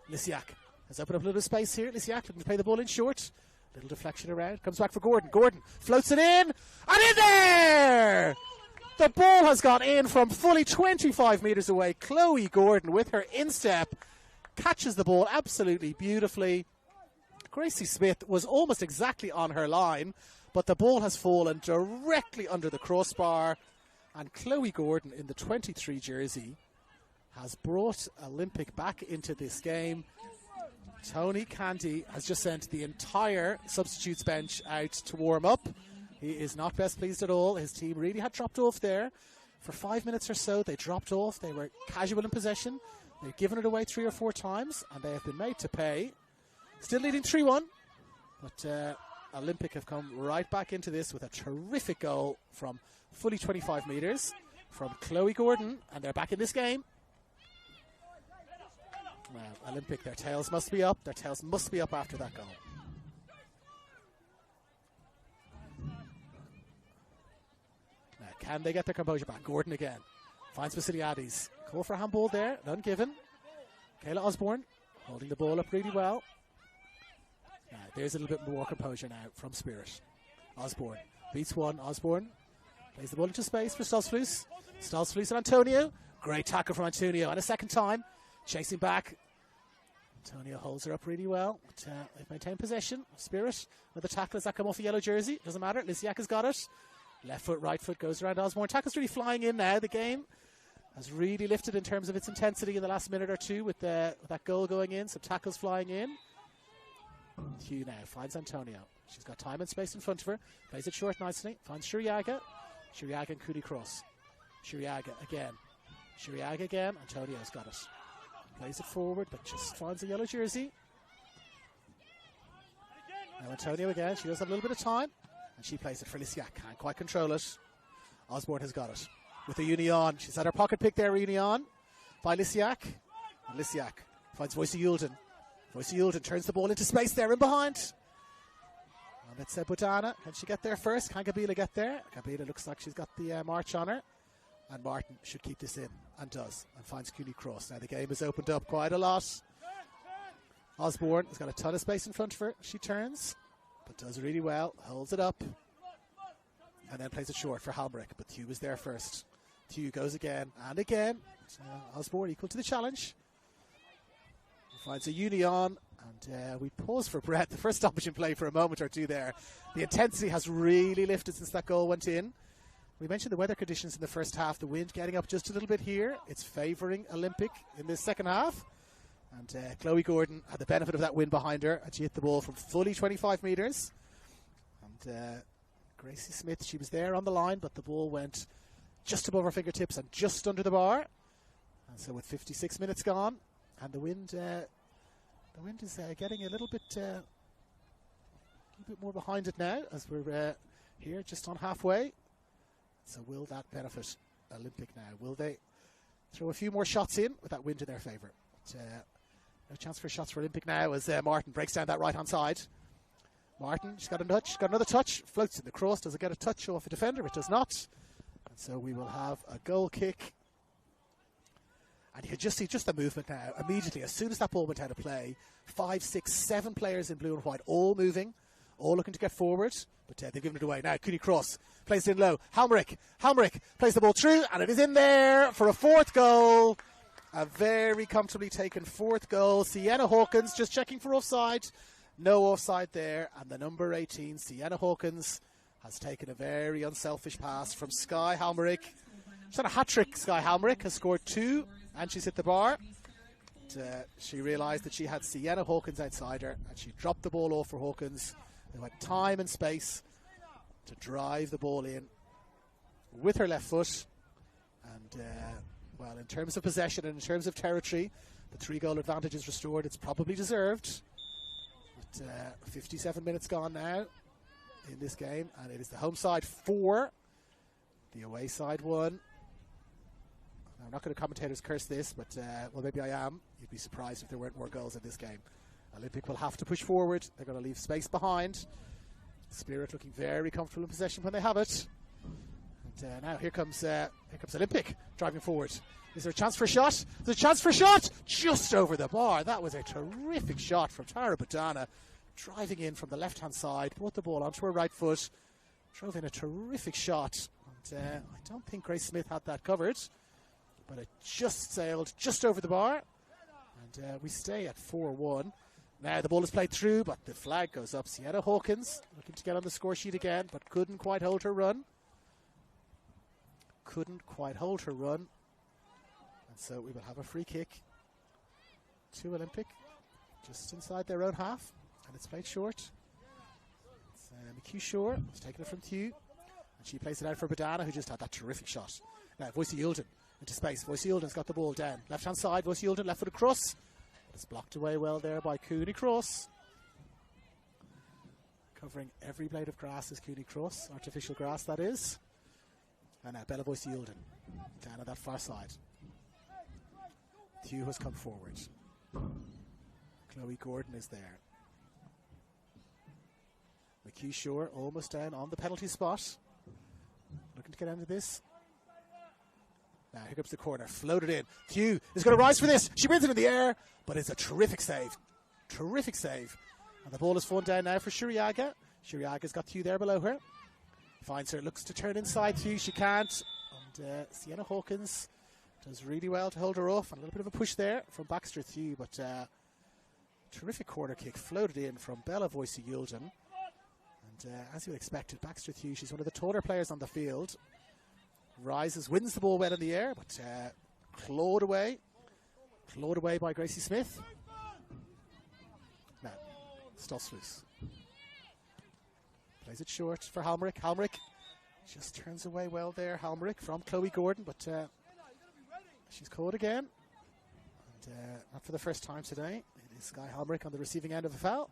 Lysiak Has opened up a little space here. Lysiak looking to play the ball in short. Little deflection around. Comes back for Gordon. Gordon floats it in. And in there! The ball has gone in from fully 25 metres away. Chloe Gordon with her instep catches the ball absolutely beautifully. Gracie Smith was almost exactly on her line, but the ball has fallen directly under the crossbar. And Chloe Gordon in the 23 jersey has brought Olympic back into this game. Tony Candy has just sent the entire substitutes bench out to warm up. He is not best pleased at all. His team really had dropped off there. For 5 minutes or so, they dropped off. They were casual in possession. They've given it away 3 or 4 times, and they have been made to pay. Still leading 3-1, but Olympic have come right back into this with a terrific goal from fully 25 metres from Chloe Gordon, and they're back in this game. Well, Olympic, their tails must be up. Their tails must be up after that goal. Now, can they get their composure back? Gordon again. Finds Vasiliadis. Call for a handball there. None given. Kayla Osborne holding the ball up really well. Now, there's a little bit more composure now from Spirit. Osborne beats one. Osborne plays the ball into space for Stolzflus. Stolzflus and Antonio. Great tackle from Antonio. And a second time. Chasing back. Antonio holds her up really well. But, they've maintained possession. Spirit with the tackle as that come off a yellow jersey. Doesn't matter. Lysiak has got it. Left foot, right foot goes around Osborne. Tackle's really flying in now. The game has really lifted in terms of its intensity in the last minute or two with that goal going in. Some tackles flying in. Hugh now finds Antonio. She's got time and space in front of her. Plays it short nicely. Finds Shuriaga. Shuriaga and Cooney cross. Shuriaga again. Shuriaga again. Antonio's got it. Plays it forward, but just finds a yellow jersey. Now Antonio again. She does have a little bit of time. And she plays it for Lysiak. Can't quite control it. Osborne has got it. With the Union. She's had her pocket pick there, Union. By Lysiak. And Lysiak finds Voice Yulden. Voice Yulden turns the ball into space there in behind. And it's Budana. Can she get there first? Can Kabila get there? Kabila looks like she's got the march on her. And Martin should keep this in. And does. And finds Cooney Cross. Now the game has opened up quite a lot. Osborne has got a ton of space in front of her. She turns. But does really well. Holds it up. And then plays it short for Halmerick. But Hugh is there first. Hugh goes again and again. Osborne equal to the challenge. Finds a Union. And we pause for breath. The first stoppage in play for a moment or two there. The intensity has really lifted since that goal went in. We mentioned the weather conditions in the first half. The wind getting up just a little bit here. It's favouring Olympic in this second half. And Chloe Gordon had the benefit of that wind behind her. And she hit the ball from fully 25 metres. And Gracie Smith, she was there on the line, but the ball went just above her fingertips and just under the bar. And so with 56 minutes gone, and the wind is getting a little bit more behind it now as we're here just on halfway. So will that benefit Olympic now? Will they throw a few more shots in with that wind in their favour? No chance for shots for Olympic now as Martin breaks down that right-hand side. Martin, she's got a touch, got another touch, floats in the cross. Does it get a touch off a defender? It does not. And so we will have a goal kick. And you can just see just the movement now. Immediately, as soon as that ball went out of play, 5, 6, 7 players in blue and white, all moving, all looking to get forward. But they've given it away. Now, Cooney Cross plays it in low. Halmerick plays the ball through, and it is in there for a fourth goal. A very comfortably taken fourth goal. Sienna Hawkins just checking for offside. No offside there. And the number 18, Sienna Hawkins, has taken a very unselfish pass from Skye Halmerick. She's had a hat-trick. Skye Halmerick has scored 2, and she's hit the bar. But, she realised that she had Sienna Hawkins outside her, and she dropped the ball off for Hawkins. They had time and space to drive the ball in with her left foot. And, well, in terms of possession and in terms of territory, the 3-goal advantage is restored. It's probably deserved. But 57 minutes gone now in this game, and it is the home side 4, the away side 1. I'm not going to commentators curse this, but, well, maybe I am. You'd be surprised if there weren't more goals in this game. Olympic will have to push forward. They're going to leave space behind. Spirit looking very comfortable in possession when they have it. And now here comes Olympic driving forward. Is there a chance for a shot? There's a chance for a shot! Just over the bar. That was a terrific shot from Tara Badana. Driving in from the left-hand side. Put the ball onto her right foot. Drove in a terrific shot. And I don't think Grace Smith had that covered. But it just sailed just over the bar. And we stay at 4-1. Now the ball is played through, but the flag goes up. Sienna Hawkins looking to get on the score sheet again, but couldn't quite hold her run. And so we will have a free kick to Olympic, just inside their own half, and it's played short. It's McHugh Shore has taken it from Hugh, and she plays it out for Badana, who just had that terrific shot. Now Voici Yulden into space. Voici Yulden's got the ball down. Left-hand side, Voici Yulden, left foot across. It's blocked away well there by Cooney Cross. Covering every blade of grass is Cooney Cross, artificial grass that is. And now Bella Voici Yulden down on that far side. Hugh has come forward. Chloe Gordon is there. McHugh Shore almost down on the penalty spot. Looking to get into this. Now here comes the corner. Floated in. Hugh is going to rise for this. She wins it in the air, but it's a terrific save. Terrific save. And the ball is fallen down now for Shuriaga. Shuriaga's got Hugh there below her. Finds her. Looks to turn inside Hugh. She can't. And Sienna Hawkins does really well to hold her off. And a little bit of a push there from Baxter Thew, but terrific corner kick floated in from Bella Voici Yulden. And as you would expect, Baxter Thew, she's one of the taller players on the field. Rises, wins the ball well in the air, but clawed away by Gracie Smith. Now, Stosslus plays it short for Halmerick. Halmerick just turns away well there. Halmerick from Chloe Gordon, but she's caught again. And not for the first time today. It is Sky Halmerick on the receiving end of a foul.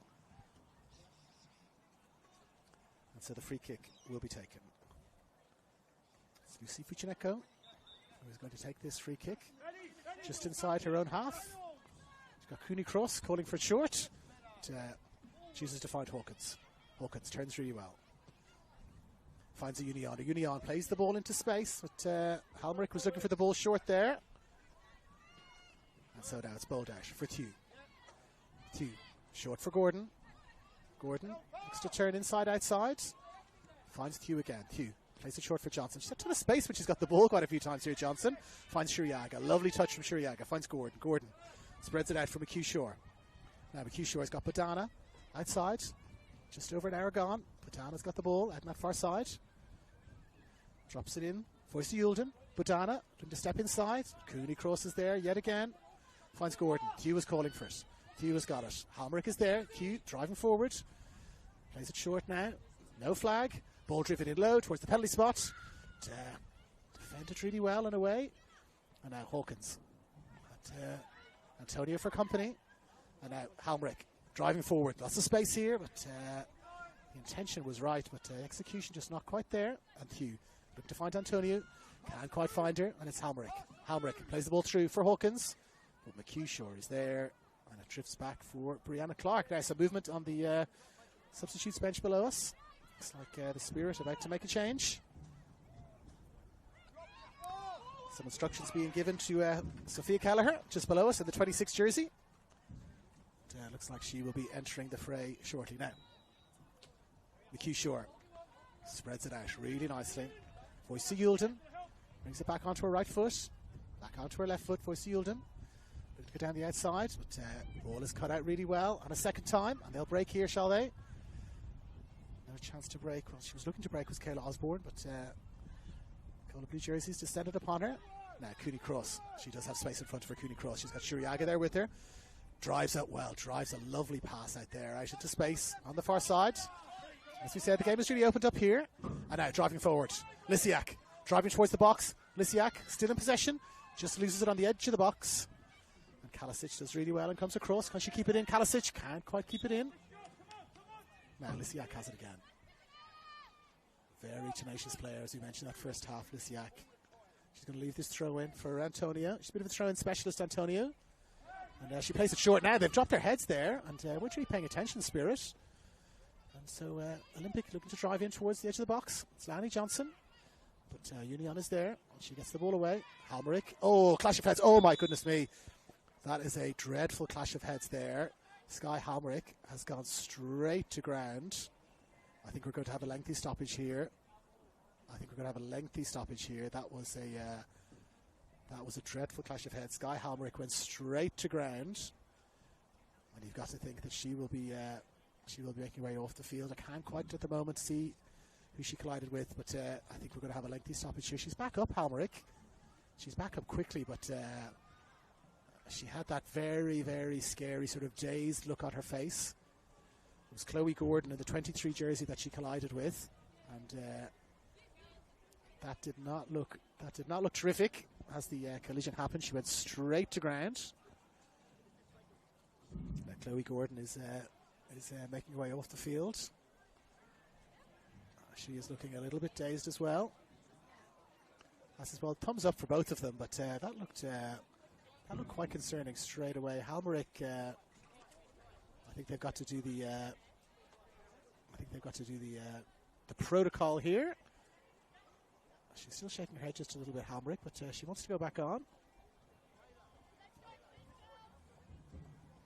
And so the free kick will be taken. It's Lucy Fuchineko who is going to take this free kick just inside her own half. She's got Cooney Cross calling for it short. Chooses to find Hawkins. Hawkins turns really well. Finds a Union. A Union plays the ball into space, but Halmerick was looking for the ball short there. And so now it's bowled out for Thew. Thew, short for Gordon. Gordon looks to turn inside outside. Finds Thew again. Thew plays it short for Johnson. She's had a ton of space when she's got the ball quite a few times here, Johnson. Finds Shuriaga. Lovely touch from Shuriaga. Finds Gordon. Gordon spreads it out for McHugh Shore. Now McHugh Shore's got Badana outside. Just over an hour gone. Badana's got the ball out on that far side. Drops it in. Voici Yulden. Badana looking to step inside. Cooney crosses there yet again. Finds Gordon. Thew is calling for it. Thew has got it. Halmerick is there. Thew driving forward. Plays it short now. No flag. Ball driven in low towards the penalty spot. Defended really well in a way. And now Hawkins. And, Antonio for company. And now Halmerick driving forward. Lots of space here, but the intention was right, but execution just not quite there. And Thew looking to find Antonio. Can't quite find her, and it's Halmerick. Halmerick plays the ball through for Hawkins. But McHugh Shore is there, and it drifts back for Brianna Clark. Now some movement on the substitutes bench below us. Looks like the Spirit about to make a change. Some instructions being given to Sophia Callagher, just below us in the 26 jersey. Looks like she will be entering the fray shortly now. McHugh Shore spreads it out really nicely. Voici Yulden brings it back onto her right foot. Back onto her left foot, Voici Yulden. Looking to go down the outside, but the ball is cut out really well. And a second time, and they'll break here, shall they? No chance to break. Well, she was looking to break was Kayla Osborne, but Colour Blue jerseys descended upon her. Now Cooney Cross. She does have space in front of her. Cooney Cross. She's got Shuriaga there with her. Drives out well. Drives a lovely pass out there, out into space on the far side. As we said, the game has really opened up here. And now driving forward. Lysiak driving towards the box. Lysiak still in possession. Just loses it on the edge of the box. And Kalisic does really well and comes across. Can she keep it in? Kalisic can't quite keep it in. Now Lysiak has it again. Very tenacious player, as we mentioned that first half, Lysiak. She's going to leave this throw in for Antonio. She's a bit of a throw in specialist, Antonio. And she plays it short now. They've dropped their heads there, and weren't really paying attention, Spirit. And so Olympic looking to drive in towards the edge of the box. It's Lani Johnson. But Union is there. She gets the ball away. Halmerick. Oh, clash of heads. Oh, my goodness me. That is a dreadful clash of heads there. Sky Halmerick has gone straight to ground. I think we're going to have a lengthy stoppage here. That was a dreadful clash of heads. Sky Halmerick went straight to ground, and you've got to think that she will be making her way off the field. I can't quite at the moment see who she collided with, but I think we're going to have a lengthy stoppage here. She's back up, Halmerick. She's back up quickly, but she had that very, very scary sort of dazed look on her face. It was Chloe Gordon in the 23 jersey that she collided with, and that did not look terrific as the collision happened. She went straight to ground. Chloe Gordon is making her way off the field. She is looking a little bit dazed as well. As well, thumbs up for both of them, but that looked quite concerning straight away. Halmerick, I think they've got to do the protocol here. She's still shaking her head just a little bit, Halmerick, but she wants to go back on.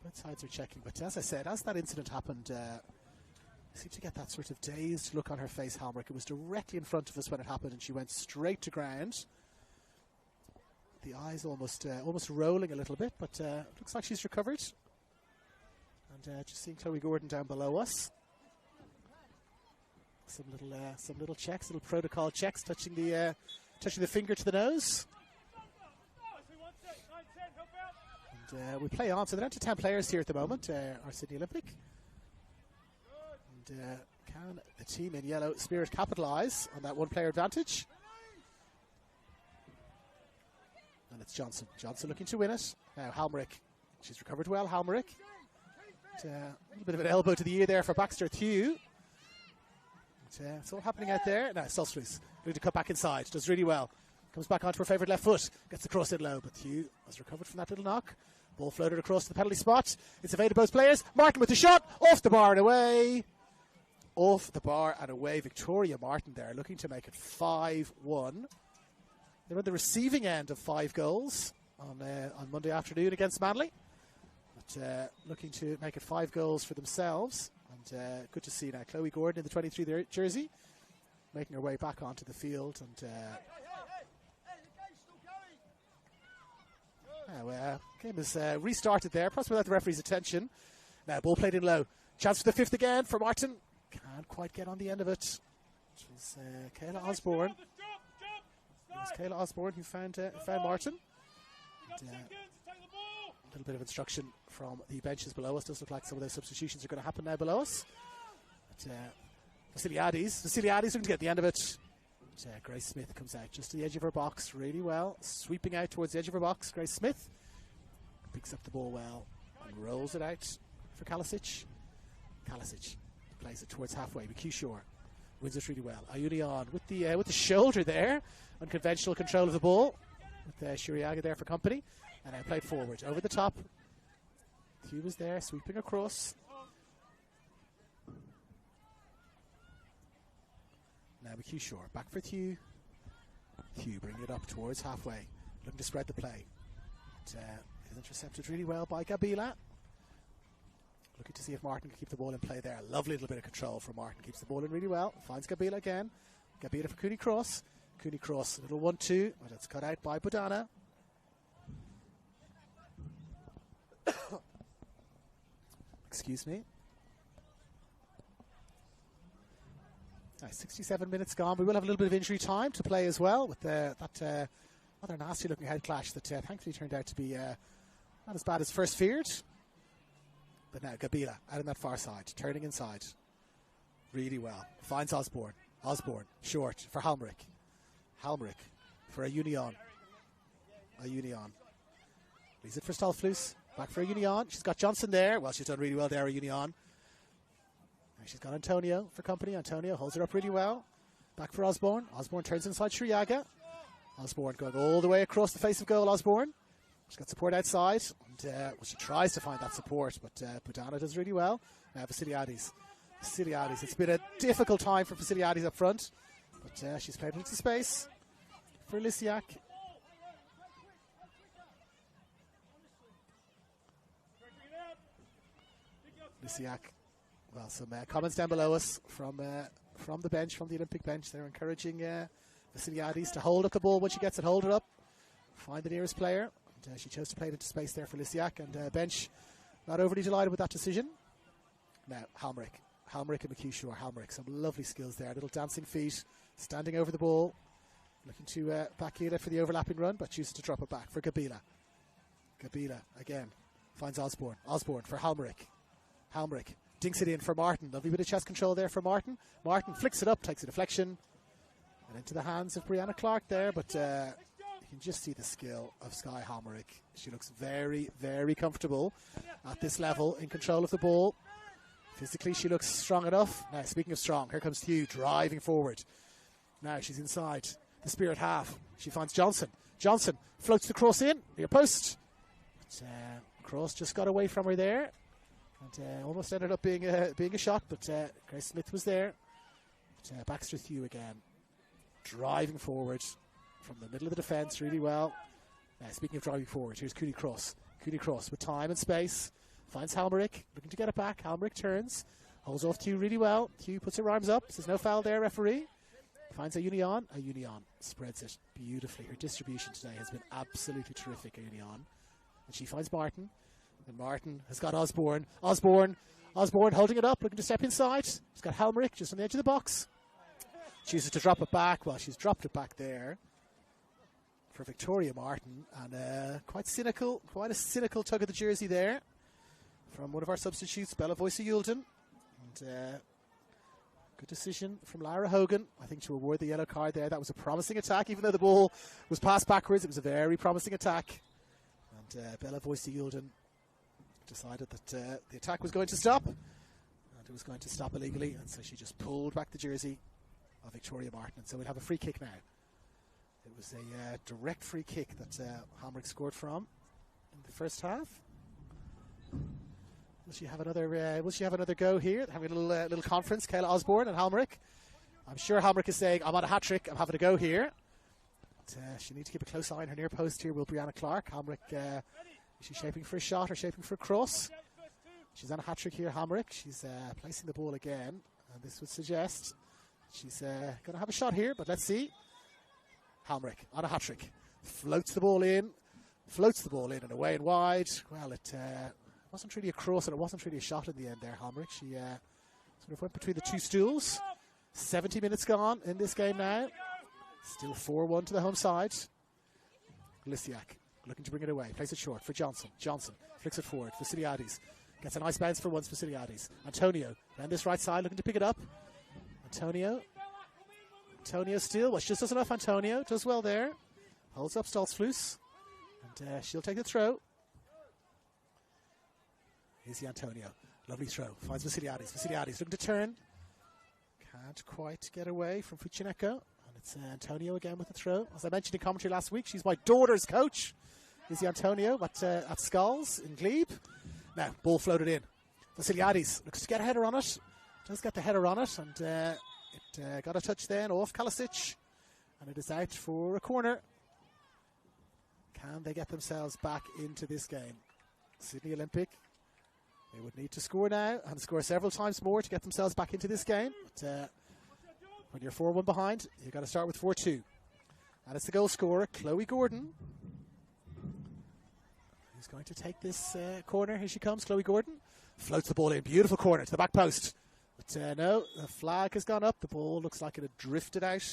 Both sides are checking, but as I said, as that incident happened, I seemed to get that sort of dazed look on her face, Halmerick. It was directly in front of us when it happened, and she went straight to ground. The eyes almost rolling a little bit, but looks like she's recovered. And just seeing Chloe Gordon down below us. Some little checks, little protocol checks, touching the finger to the nose. And we play on. So they're down to 10 players here at the moment, our Sydney Olympic. And can the team in yellow Spirit capitalise on that one-player advantage? And it's Johnson. Johnson looking to win it. Now Halmerick. She's recovered well, Halmerick. A little bit of an elbow to the ear there for Baxter Thew. It's all happening out there. Now Sulstries going to cut back inside. Does really well. Comes back onto her favourite left foot. Gets the cross in low, but Thew has recovered from that little knock. Ball floated across to the penalty spot. It's evaded both players. Martin with the shot. Off the bar and away. Off the bar and away. Victoria Martin there looking to make it 5-1. They're on the receiving end of 5 goals on Monday afternoon against Manly. But looking to make it 5 goals for themselves. And good to see now Chloe Gordon in the 23 jersey making her way back onto the field. And game is restarted there, perhaps without the referee's attention. Now ball played in low. Chance for the 5th again for Martin. Can't quite get on the end of it. It was Kayla Osborne. It was Kayla Osborne who found Martin. And, a little bit of instruction from the benches below us. Does look like some of those substitutions are going to happen now below us. But Vasiliadis looking to get the end of it. But, Grace Smith comes out just to the edge of her box really well. Sweeping out towards the edge of her box. Grace Smith picks up the ball well and rolls it out for Kalisic. Kalisic plays it towards halfway. McHugh Shore wins it really well. Ayunion with the shoulder there. Unconventional control of the ball. With Shiriaga there for company. And then played forward, over the top. Thew was there, sweeping across. Now McHugh Shore, back for Thew. Thew bringing it up towards halfway, looking to spread the play. It is intercepted really well by Gabila. Looking to see if Martin can keep the ball in play there. A lovely little bit of control from Martin. Keeps the ball in really well. Finds Gabila again. Gabila for Cooney Cross. Cooney Cross, a little 1-2, but it's cut out by Budana. Excuse me. 67 minutes gone. We will have a little bit of injury time to play as well with that rather nasty looking head clash that thankfully turned out to be not as bad as first feared. But now Gabila out on that far side, turning inside really well. Finds Osborne. Osborne short for Halmerick. Halmerick for Ayunion. Ayunion. Leaves it for Stolflus. Back for Ayunion. She's got Johnson there. Well, she's done really well there, Ayunion. Now she's got Antonio for company. Antonio holds it up really well. Back for Osborne. Osborne turns inside Shriyaga. Osborne going all the way across the face of goal, Osborne. She's got support outside. And she tries to find that support, but Budana does really well. Now Vasiliadis. Vasiliadis. It's been a difficult time for Vasiliadis up front. But she's played into space. for Lysiak. Lysiak. Well, some comments down below us from the bench, from the Olympic bench. They're encouraging Vasiliadis to hold up the ball when she gets it. Hold it up. Find the nearest player. And, she chose to play it into space there for Lysiak. And bench not overly delighted with that decision. Now, Halmerick and McHugh. Halmerick, some lovely skills there. Little dancing feet, standing over the ball. Looking to back it for the overlapping run, but chooses to drop it back for Gabila. Gabila, again, finds Osborne. Osborne for Halmerick. Halmerick dinks it in for Martin. Lovely bit of chest control there for Martin. Martin flicks it up, takes a deflection. And into the hands of Brianna Clark there, but you can just see the skill of Skye Halmerick. She looks very, very comfortable at this level, in control of the ball. Physically, she looks strong enough. Now, speaking of strong, here comes Hugh driving forward. Now she's inside the Spirit half. She finds Johnson. Johnson floats the cross in, near post. But, cross just got away from her there. And almost ended up being a shot, but Grace Smith was there. But, Baxter Hugh again, driving forward from the middle of the defence really well. Speaking of driving forward, here's Cooney Cross. Cooney Cross with time and space. Finds Halmerick, looking to get it back. Halmerick turns, holds off Hugh really well. Hugh puts her arms up, says no foul there, referee. Finds a Union spreads it beautifully. Her distribution today has been absolutely terrific, Union. And she finds Martin. And Martin has got Osborne. Osborne holding it up, looking to step inside. She's got Halmerick just on the edge of the box. Chooses to drop it back. Well, she's dropped it back there for Victoria Martin. And quite a cynical tug of the jersey there from one of our substitutes, Bella Voice-Yulden. And good decision from Lara Hogan, I think, to award the yellow card there. That was a promising attack, even though the ball was passed backwards. It was a very promising attack. And Bella Voice-Yulden decided that the attack was going to stop, and it was going to stop illegally, and so she just pulled back the jersey of Victoria Martin. And so we'll have a free kick now. It was a direct free kick that Halmerick scored from in the first half. Will she have another go here? Having a little conference, Kayla Osborne and Halmerick. I'm sure Halmerick is saying, I'm on a hat trick, I'm having a go here. But, she needs to keep a close eye on her near post here. Will Brianna Clark. Halmerick, is she shaping for a shot or shaping for a cross? She's on a hat trick here, Halmerick. She's placing the ball again, and this would suggest she's going to have a shot here, but let's see. Halmerick on a hat trick. Floats the ball in and away and wide. Well, it wasn't really a cross, and it wasn't really a shot in the end there, Halmerick. She sort of went between the two stools. 70 minutes gone in this game now. Still 4-1 to the home side. Lysiak looking to bring it away. Plays it short for Johnson. Johnson flicks it forward. Vasiliadis gets a nice bounce for once. Vasiliadis. Antonio down this right side looking to pick it up. Antonio still. Well, she just does enough. Antonio does well there. Holds up Stoltzflus. And she'll take the throw. Here's the Antonio. Lovely throw. Finds Vasiliadis. Vasiliadis looking to turn. Can't quite get away from Fuchineko. And it's Antonio again with the throw. As I mentioned in commentary last week, she's my daughter's coach. Here's the Antonio at Skulls in Glebe. Now, ball floated in. Vasiliadis looks to get a header on it. Does get the header on it. And it got a touch then off Kalisic. And it is out for a corner. Can they get themselves back into this game? Sydney Olympic. They would need to score now and score several times more to get themselves back into this game. But when you're 4-1 behind, you've got to start with 4-2. And it's the goal scorer, Chloe Gordon, who's going to take this corner. Here she comes, Chloe Gordon. Floats the ball in. Beautiful corner to the back post. But no, the flag has gone up. The ball looks like it had drifted out.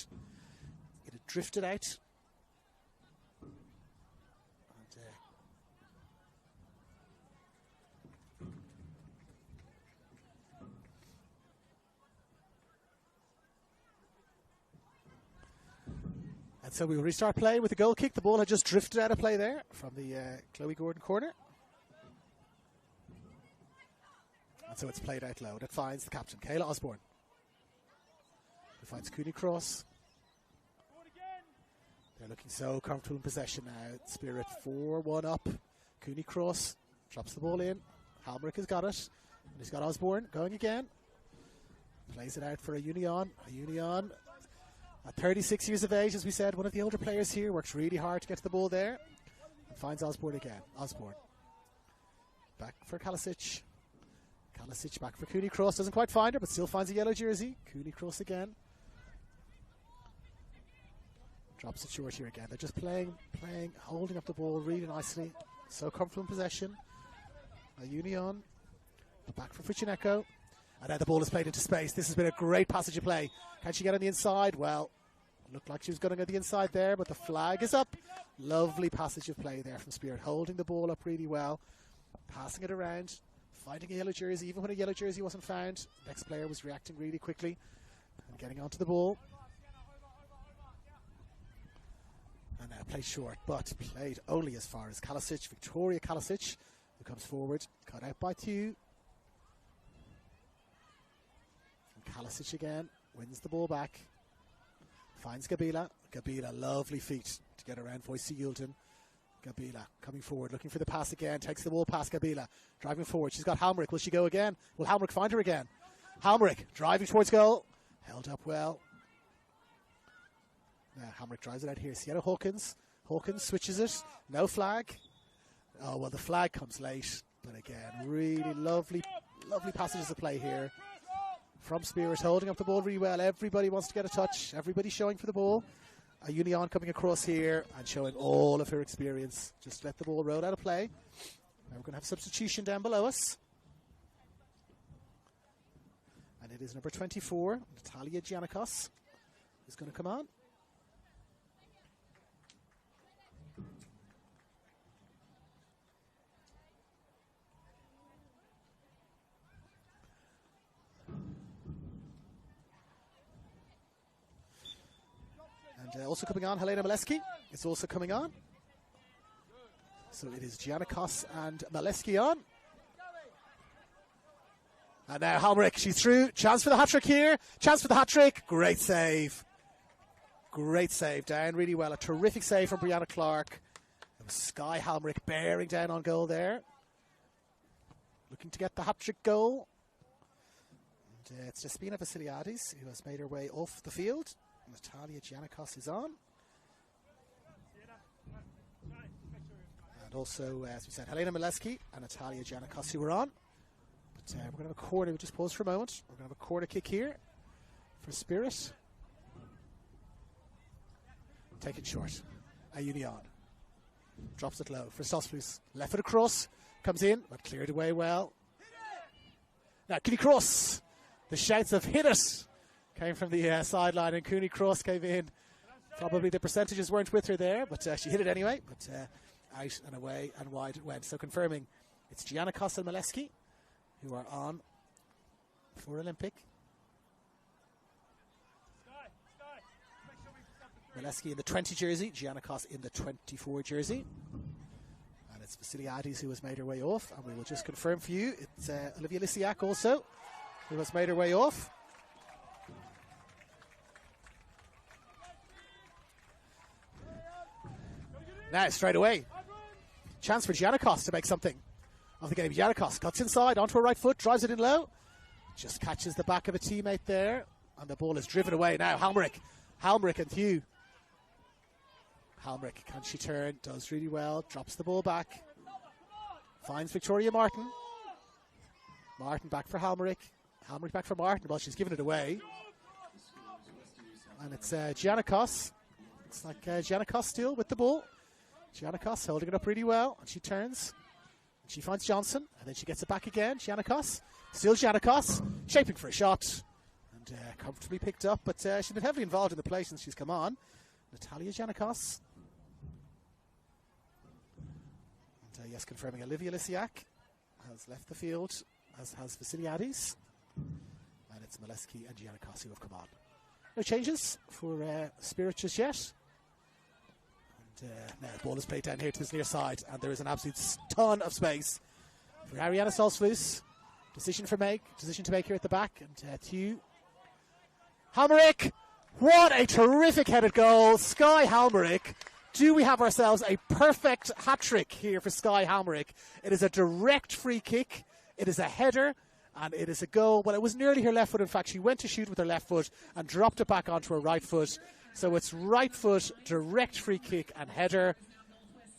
And so we will restart play with the goal kick. The ball had just drifted out of play there from the Chloe Gordon corner. And so it's played out low. It finds the captain, Kayla Osborne. Who finds Cooney Cross. They're looking so comfortable in possession now. Spirit 4-1 up. Cooney Cross drops the ball in. Halmerick has got it. And he's got Osborne going again. Plays it out for a Union. A Union At 36 years of age, as we said, one of the older players here, works really hard to get to the ball there. And finds Osborne again. Osborne. Back for Kalisic. Kalisic back for Cooney Cross. Doesn't quite find her, but still finds a yellow jersey. Cooney Cross again. Drops it short here again. They're just playing, holding up the ball really nicely. So comfortable in possession. A Union. Back for Fuchineko. And now the ball is played into space. This has been a great passage of play. Can she get on the inside? Well, looked like she was going to go the inside there, but the flag is up. Lovely passage of play there from Spirit. Holding the ball up really well. Passing it around. Finding a yellow jersey. Even when a yellow jersey wasn't found, the next player was reacting really quickly and getting onto the ball. And now played short, but played only as far as Kalisic. Victoria Kalisic, who comes forward. Cut out by Tew. Kalisic again, wins the ball back, finds Gabila. Gabila, lovely feet to get around Voici Yulton. Gabila coming forward, looking for the pass again, takes the ball past Gabila, driving forward. She's got Halmerick. Will she go again? Will Halmerick find her again? Halmerick driving towards goal, held up well. Now Halmerick drives it out here. Sienna Hawkins. Hawkins switches it. No flag. Oh, well, the flag comes late, but again, really lovely passages of play here. From Spirit, holding up the ball really well. Everybody wants to get a touch. Everybody showing for the ball. A Union coming across here and showing all of her experience. Just let the ball roll out of play. Now we're going to have a substitution down below us. And it is number 24, Natalia Giannakos, who's going to come on. And also coming on, Helena Maleski is also coming on. So it is Giannakos and Maleski on. And now Halmerick, she's through. Chance for the hat-trick here. Chance for the hat-trick. Great save. Great save. Down really well. A terrific save from Brianna Clark. And Sky Halmerick bearing down on goal there. Looking to get the hat-trick goal. And it's Despina Vasiliadis who has made her way off the field. Natalia Giannakos is on. And also, as we said, Helena Maleski and Natalia Giannakos who are on. But we're going to have a corner. We'll just pause for a moment. We're going to have a corner kick here for Spirit. Take it short. A Union. Drops it low for Sosplus. Left foot across. Comes in, but cleared away well. Now, Cooney Cross. The shouts of hit it came from the sideline, and Cooney Cross came in. Probably the percentages weren't with her there, but she hit it anyway. But out and away and wide it went. So confirming it's Giannakos and Maleski who are on for Olympic. Maleski in the 20 jersey, Giannakos in the 24 jersey. And it's Vasiliadis who has made her way off. And we will just confirm for you, it's Olivia Lisiak also who has made her way off. Now, straight away, chance for Giannakos to make something of the game. Giannakos cuts inside onto her right foot, drives it in low, just catches the back of a teammate there, and the ball is driven away. Now, Halmerick and Hugh. Halmerick, can she turn? Does really well, drops the ball back, finds Victoria Martin. Martin back for Halmerick. Halmerick back for Martin. Well, she's given it away. And it's Giannakos. Looks like Giannakos still with the ball. Giannakos holding it up really well, and she turns. And she finds Johnson, and then she gets it back again. Giannakos, still Giannakos, shaping for a shot, and comfortably picked up. But she's been heavily involved in the play since she's come on. Natalia Giannakos. And yes, confirming Olivia Lisiak has left the field, as has Vasiliadis. And it's Maleski and Giannakos who have come on. No changes for Spirit just yet. Now the ball is played down here to this near side, and there is an absolute ton of space for Ariana Solsflus. Decision to make here at the back, and Tew. Halmerick, what a terrific headed goal, Sky Halmerick. Do we have ourselves a perfect hat-trick here for Sky Halmerick? It is a direct free kick, it is a header, And it is a goal. Well, it was nearly her left foot. In fact, she went to shoot with her left foot and dropped it back onto her right foot. So it's right foot, direct free kick and header.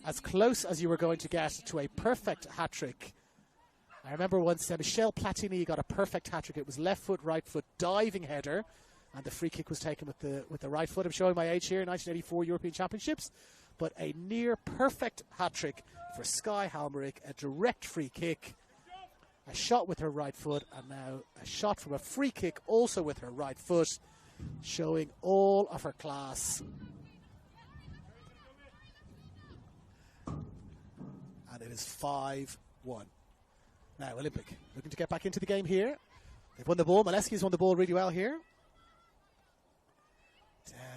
As close as you were going to get to a perfect hat-trick. I remember once Michelle Platini got a perfect hat-trick. It was left foot, right foot, diving header. And the free kick was taken with the right foot. I'm showing my age here, 1984 European Championships. But a near perfect hat-trick for Skye Halmerick. A direct free kick. A shot with her right foot. And now a shot from a free kick also with her right foot. Showing all of her class. And it is 5-1. Now, Olympic looking to get back into the game here. They've won the ball. Molesky's won the ball really well here.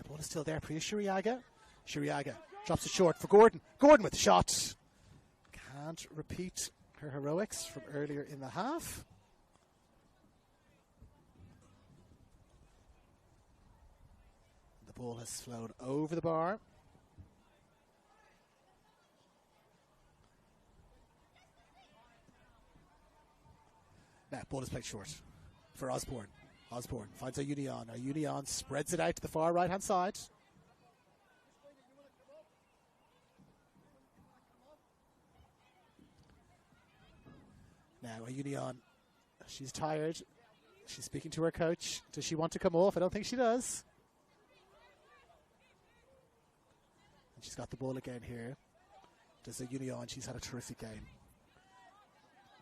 Ball is still there. Priya Shiriaga. Shiriaga drops it short for Gordon. Gordon with the shot. Can't repeat her heroics from earlier in the half. The ball has flown over the bar. Now, ball is played short for Osborne. Osborne finds a Union. A Union spreads it out to the far right-hand side. Now, a Union, she's tired. She's speaking to her coach. Does she want to come off? I don't think she does. And she's got the ball again here. Does a Union. She's had a terrific game.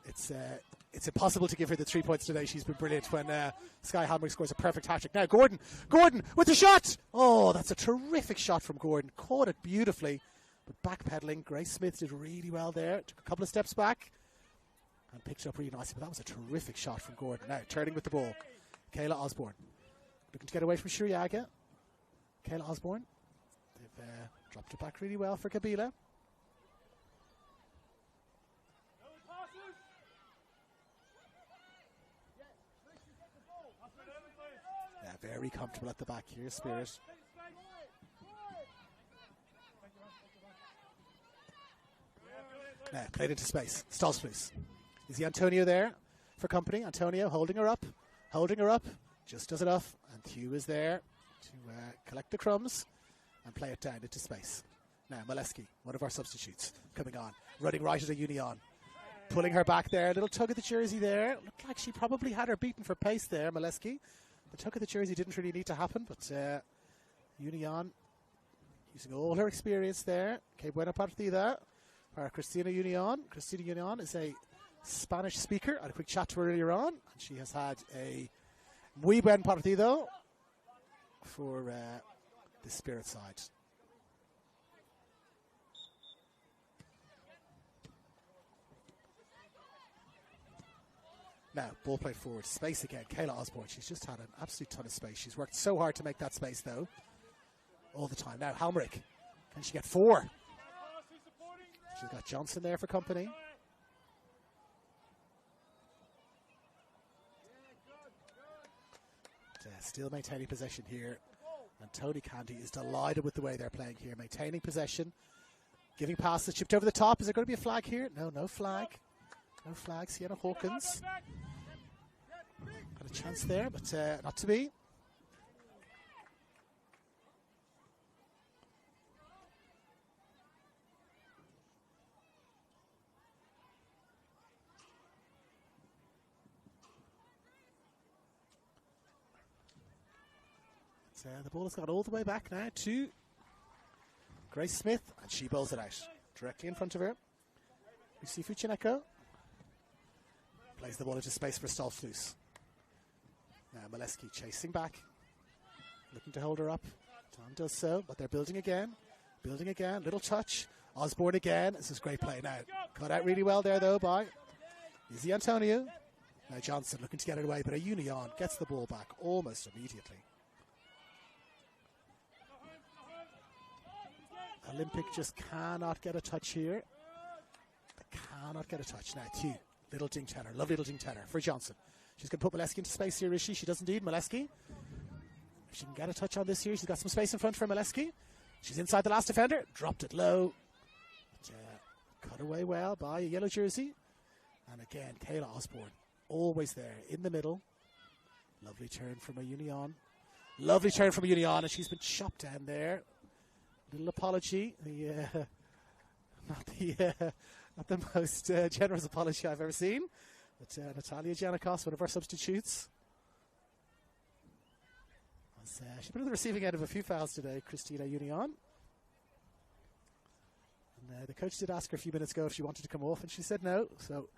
It's impossible to give her the 3 points today. She's been brilliant when Skye Halmerick scores a perfect hat-trick. Now Gordon with the shot. Oh, that's a terrific shot from Gordon. Caught it beautifully, but backpedaling. Grace Smith did really well there. Took a couple of steps back and picked it up really nicely. But that was a terrific shot from Gordon. Now turning with the ball, Kayla Osborne looking to get away from Shiriaga. Kayla Osborne. They've dropped it back really well for Kabila. Very comfortable at the back here, Spirit. Now, played into space. Stalls, please. Is the Antonio there for company? Antonio holding her up. Just does enough. And Hugh is there to collect the crumbs and play it down into space. Now, Molesky, one of our substitutes, coming on. Running right at a Union. Pulling her back there. A little tug at the jersey there. Looked like she probably had her beaten for pace there, Molesky. The tug of the jersey didn't really need to happen, but Union using all her experience there. Que buena partida para Cristina Union. Cristina Union is a Spanish speaker. I had a quick chat to her earlier on, and she has had a muy buen partido for the Spirit side. Now, ball played forward. Space again. Kayla Osborne. She's just had an absolute ton of space. She's worked so hard to make that space, though. All the time. Now, Halmerick. Can she get 4? She's got Johnson there for company. Still maintaining possession here. And Tony Candy is delighted with the way they're playing here. Maintaining possession. Giving passes. Chipped over the top. Is there going to be a flag here? No flag. No flag. Sienna Hawkins. Got a chance there, but not to be. The ball has gone all the way back now to Grace Smith, and she bowls it out directly in front of her. We see Fuchineko. Plays the ball into space for Stolflus. Now Molesky chasing back, looking to hold her up. Tom does so, but they're building again. Little touch. Osborne again. This is great play now. Cut out really well there, though, by Izzy Antonio. Now Johnson looking to get it away, but a Union gets the ball back almost immediately. Olympic just cannot get a touch here. They cannot get a touch. Now, Tew. Little ding tenor. Lovely little ding tenor for Johnson. She's going to put Molesky into space here, is she? She does indeed. Molesky. If she can get a touch on this here, she's got some space in front for Molesky. She's inside the last defender. Dropped it low. But, cut away well by a yellow jersey. And again, Kayla Osborne always there in the middle. Lovely turn from a Union. Lovely turn from a Union, and she's been chopped down there. Little apology. Not the most generous apology I've ever seen. But Natalia Giannakos, one of our substitutes. She's been on the receiving end of a few fouls today, Christina Union. And the coach did ask her a few minutes ago if she wanted to come off, and she said no. So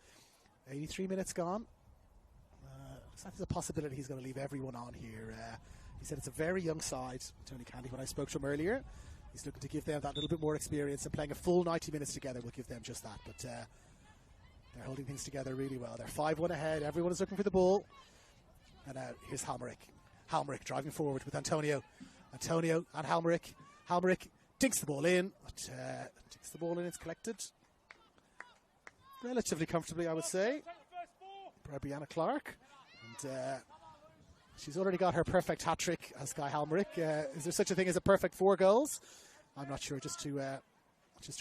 83 minutes gone. There's a possibility he's going to leave everyone on here. He said it's a very young side, Tony Candy, when I spoke to him earlier. He's looking to give them that little bit more experience, and playing a full 90 minutes together will give them just that. But they're holding things together really well. They're 5-1 ahead. Everyone is looking for the ball. And here's Halmerick. Halmerick driving forward with Antonio. Antonio and Halmerick. Halmerick dinks the ball in. But dinks the ball in. It's collected relatively comfortably, I would say, by Brianna Clark. And she's already got her perfect hat-trick as Sky Halmerick. Is there such a thing as a perfect 4 goals? I'm not sure, just to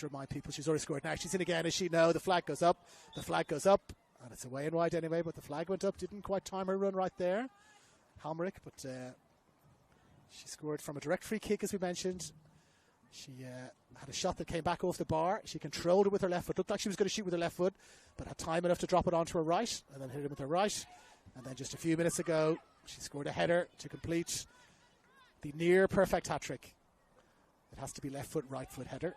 remind people, she's already scored. Now she's in again, is she? No, the flag goes up. The flag goes up, and it's away and wide anyway, but the flag went up. Didn't quite time her run right there, Halmerick, but she scored from a direct free kick, as we mentioned. She had a shot that came back off the bar. She controlled it with her left foot. Looked like she was going to shoot with her left foot, but had time enough to drop it onto her right, and then hit it with her right. And then just a few minutes ago, she scored a header to complete the near-perfect hat-trick. It has to be left foot, right foot header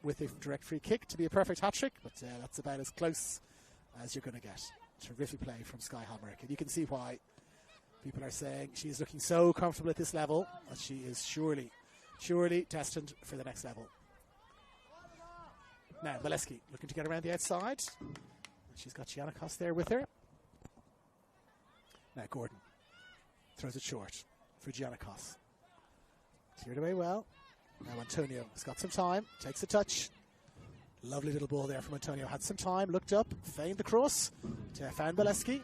with a direct free kick to be a perfect hat-trick, but that's about as close as you're going to get. Terrific play from Sky Halmerick, and you can see why people are saying she is looking so comfortable at this level that she is surely destined for the next level. Now, Maleski looking to get around the outside. She's got Giannakos there with her. Now Gordon throws it short for Giannakos. Cleared away well. Now Antonio has got some time, takes a touch. Lovely little ball there from Antonio. Had some time, looked up, feigned the cross to found Maleski.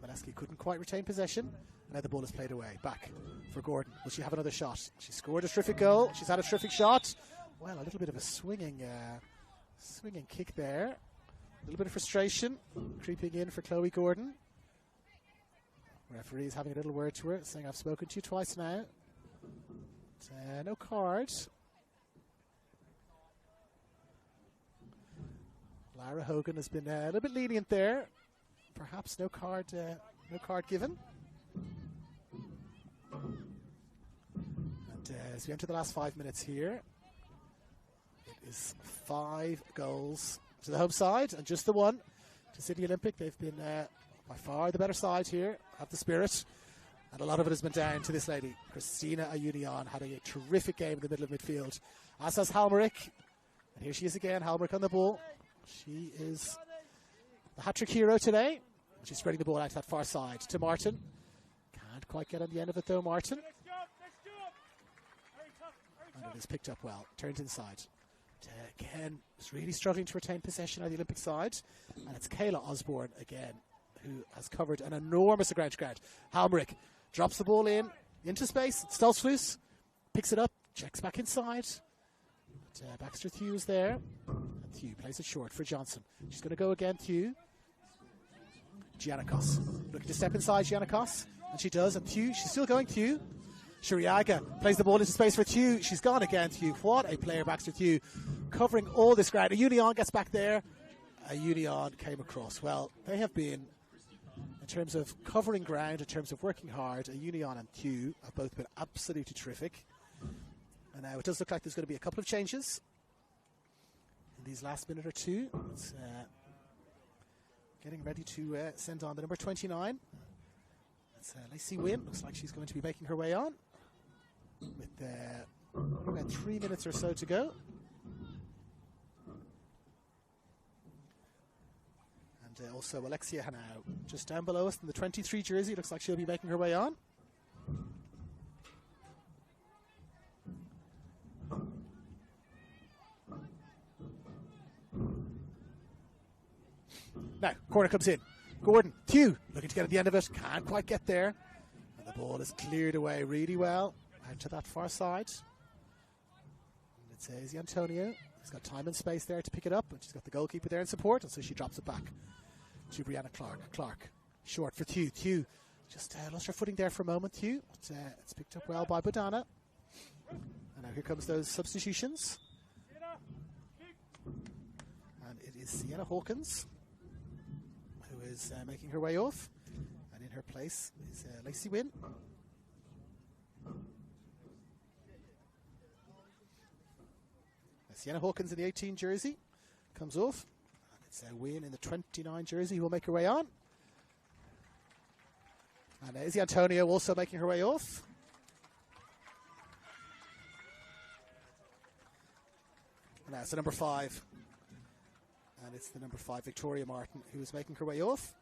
Maleski couldn't quite retain possession. And now the ball is played away. Back for Gordon. Will she have another shot? She scored a terrific goal. She's had a terrific shot. Well, a little bit of a swinging kick there. A little bit of frustration creeping in for Chloe Gordon. Referee is having a little word to her, saying, I've spoken to you twice now. But, no card. Lara Hogan has been a little bit lenient there. Perhaps no card given. And as we enter the last 5 minutes here, it is 5 goals to the home side, and just the one to Sydney Olympic. They've been by far the better side here, have the spirit, and a lot of it has been down to this lady, Christina Ayunion, had a terrific game in the middle of midfield, as has Halmerick. And here she is again, Halmerick on the ball. She is the hat-trick hero today. She's spreading the ball out to that far side to Martin. Can't quite get on the end of it though, Martin. And it is picked up well, turned inside. Again, is really struggling to retain possession on the Olympic side. And it's Kayla Osborne again, who has covered an enormous ground to ground. Halmerick drops the ball into space. Stolzfus picks it up, checks back inside. But, Baxter Thew is there. And Thew plays it short for Johnson. She's going to go again, Thew. Giannakos looking to step inside Giannakos. And she does. And Thew, she's still going, Thew. Shuriaga plays the ball into space for Thew. She's gone again, Thew. What a player, Baxter Thew. Covering all this ground. A Union gets back there. A Union came across. Well, they have been, in terms of covering ground, in terms of working hard, a Union and Thew have both been absolutely terrific. And now it does look like there's going to be a couple of changes in these last minute or two. It's getting ready to send on the number 29. It's Lacey Wynn. Looks like she's going to be making her way on with about 3 minutes or so to go. And also Alexia Hanau just down below us in the 23 jersey. Looks like she'll be making her way on. Now, corner comes in. Gordon, Thew, looking to get at the end of it. Can't quite get there. And the ball is cleared away really well out to that far side. And it's Izzy Antonio. He's got time and space there to pick it up. And she's got the goalkeeper there in support. And so she drops it back. to Brianna Clark. Clark, short for Thew. Thew just lost her footing there for a moment, Thew. It's picked up well by Budana. And now here comes those substitutions. And it is Sienna Hawkins who is making her way off. And in her place is Lacey Wynn. Sienna Hawkins in the 18 jersey comes off. And it's Wynn in the 29 jersey who will make her way on. And Izzy Antonio also making her way off. And now it's the number 5. And it's the number 5, Victoria Martin, who is making her way off.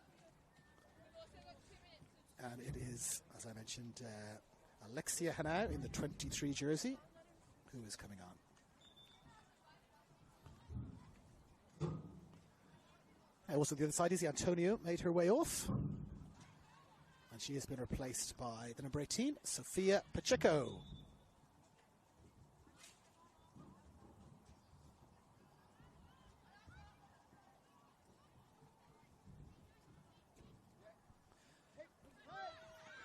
And it is, as I mentioned, Alexia Hanau in the 23 jersey, who is coming on. Also on the other side, Izzy Antonio made her way off. And she has been replaced by the number 18, Sophia Pacheco.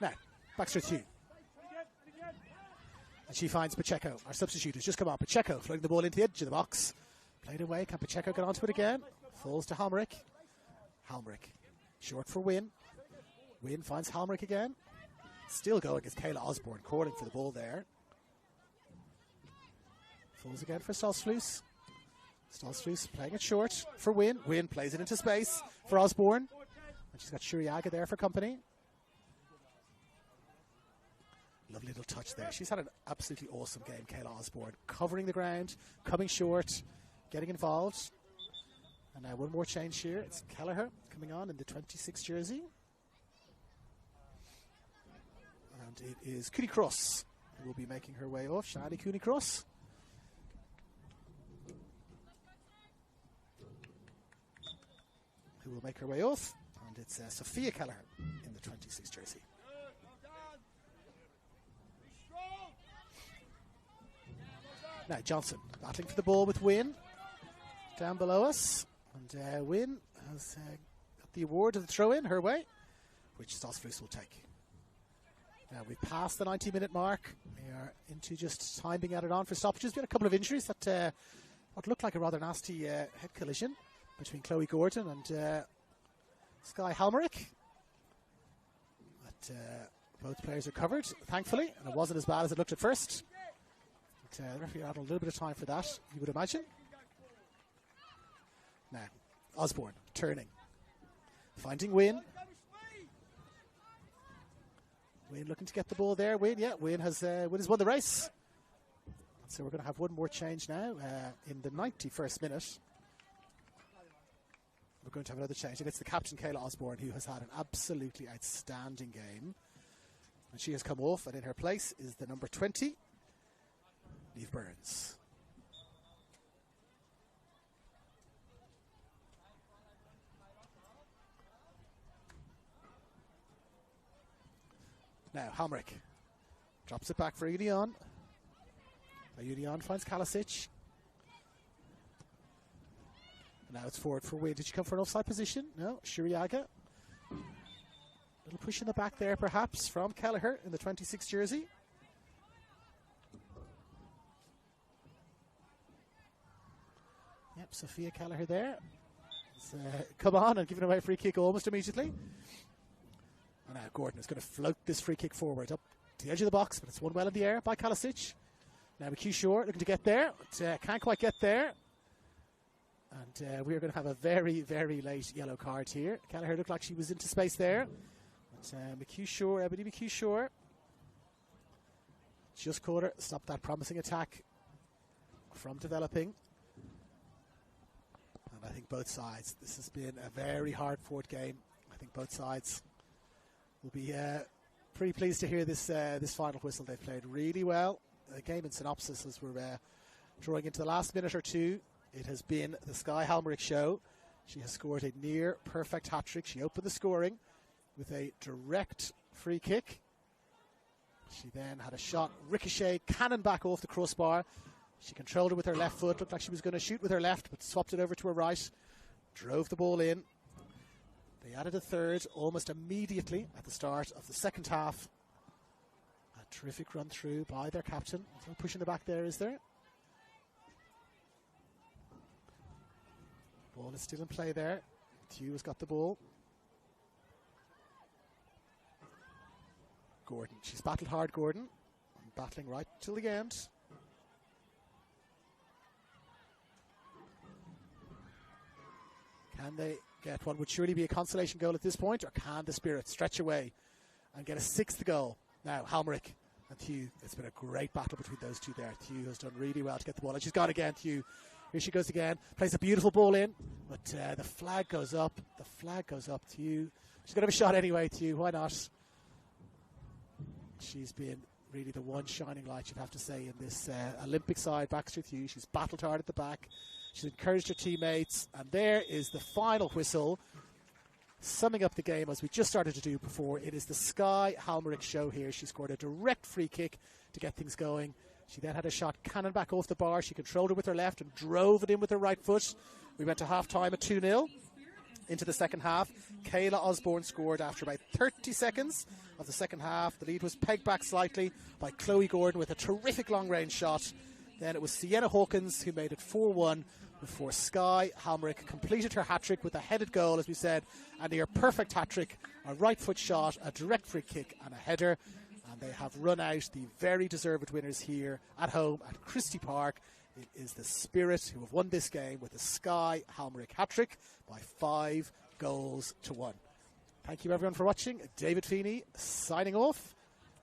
Now, Baxter Thew. And she finds Pacheco. Our substitute has just come on. Pacheco floating the ball into the edge of the box. Played away. Can Pacheco get onto it again? Falls to Halmerick. Halmerick. Short for Wynn. Wynn finds Halmerick again. Still going is Kayla Osborne calling for the ball there. Falls again for Stolzflus. Stolzflus playing it short for Wynn. Wynn plays it into space for Osborne. And she's got Shuriaga there for company. Lovely little touch there. She's had an absolutely awesome game, Kayla Osborne. Covering the ground, coming short, getting involved. And now one more change here. It's Kelleher coming on in the 26 jersey. And it is Cooney Cross who will be making her way off. Shani Cooney Cross. Who will make her way off. And it's Sophia Kelleher in the 26 jersey. Now Johnson battling for the ball with Wynn down below us. And Wynn has got the award of the throw-in her way, which Stolzflus will take. Now we've passed the 90-minute mark. We are into just time being added on for stoppages. We had a couple of injuries that what looked like a rather nasty head collision between Chloe Gordon and Sky Halmerick. But both players are covered, thankfully, and it wasn't as bad as it looked at first. But the referee had a little bit of time for that, you would imagine. Now, Osborne turning, finding Wynn. Wynn looking to get the ball there. Wynn has won the race. So we're going to have one more change now in the 91st minute. We're going to have another change, and it's the captain, Kayla Osborne, who has had an absolutely outstanding game. And she has come off, and in her place is the number 20, Niamh Burns. Now, Halmerick drops it back for Union. Union finds Kalisic. Now it's forward for Wynn. Did she come for an offside position? No. Shuriaga. Little push in the back there, perhaps, from Kelleher in the 26 jersey. Yep, Sophia Kelleher there. Come on and giving away a free kick almost immediately. And now Gordon is going to float this free kick forward up to the edge of the box, but it's won well in the air by Kalisic. Now McHugh Shore looking to get there, but can't quite get there. And we're going to have a very, very late yellow card here. Kelleher looked like she was into space there. But McHugh Shore, Ebony McHugh Shore, just caught her, stopped that promising attack from developing. And I think both sides, this has been a very hard-fought game. I think both sides will be pretty pleased to hear this final whistle. They've played really well. The game in synopsis, as we're drawing into the last minute or two, it has been the Sky Halmerick show. She has scored a near perfect hat-trick. She opened the scoring with a direct free kick. She then had a shot, ricochet, cannon back off the crossbar. She controlled it with her left foot. Looked like she was going to shoot with her left, but swapped it over to her right. Drove the ball in. They added a third almost immediately at the start of the second half. A terrific run through by their captain. There's no push in the back there, is there? Ball is still in play there. Tew has got the ball. Gordon. She's battled hard, Gordon. Battling right till the end. Can they get what would surely be a consolation goal at this point, or can the Spirit stretch away and get a sixth goal? Now, Halmerick and Tew, it's been a great battle between those two there. Tew has done really well to get the ball, and she's gone again, Tew. Here she goes again, plays a beautiful ball in, but the flag goes up. The flag goes up, Tew. She's going to have a shot anyway, Tew, why not? She's been really the one shining light, you'd have to say, in this Olympic side, Baxter Tew. She's battled hard at the back. She's encouraged her teammates, and there is the final whistle, summing up the game as we just started to do before. It is the Sky Halmerick show here. She scored a direct free kick to get things going. She then had a shot cannon back off the bar. She controlled it with her left and drove it in with her right foot. We went to half-time at 2-0. Into the second half, Kayla Osborne scored after about 30 seconds of the second half. The lead was pegged back slightly by Chloe Gordon with a terrific long-range shot. Then it was Sienna Hawkins who made it 4-1 before Sky Halmerick completed her hat-trick with a headed goal, as we said, a near perfect hat-trick, a right-foot shot, a direct free kick and a header. And they have run out the very deserved winners here at home at Christie Park. It is the Spirit who have won this game with a Sky Halmerick hat-trick by 5-1. Thank you everyone for watching. David Feeney signing off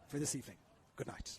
for this evening. Good night.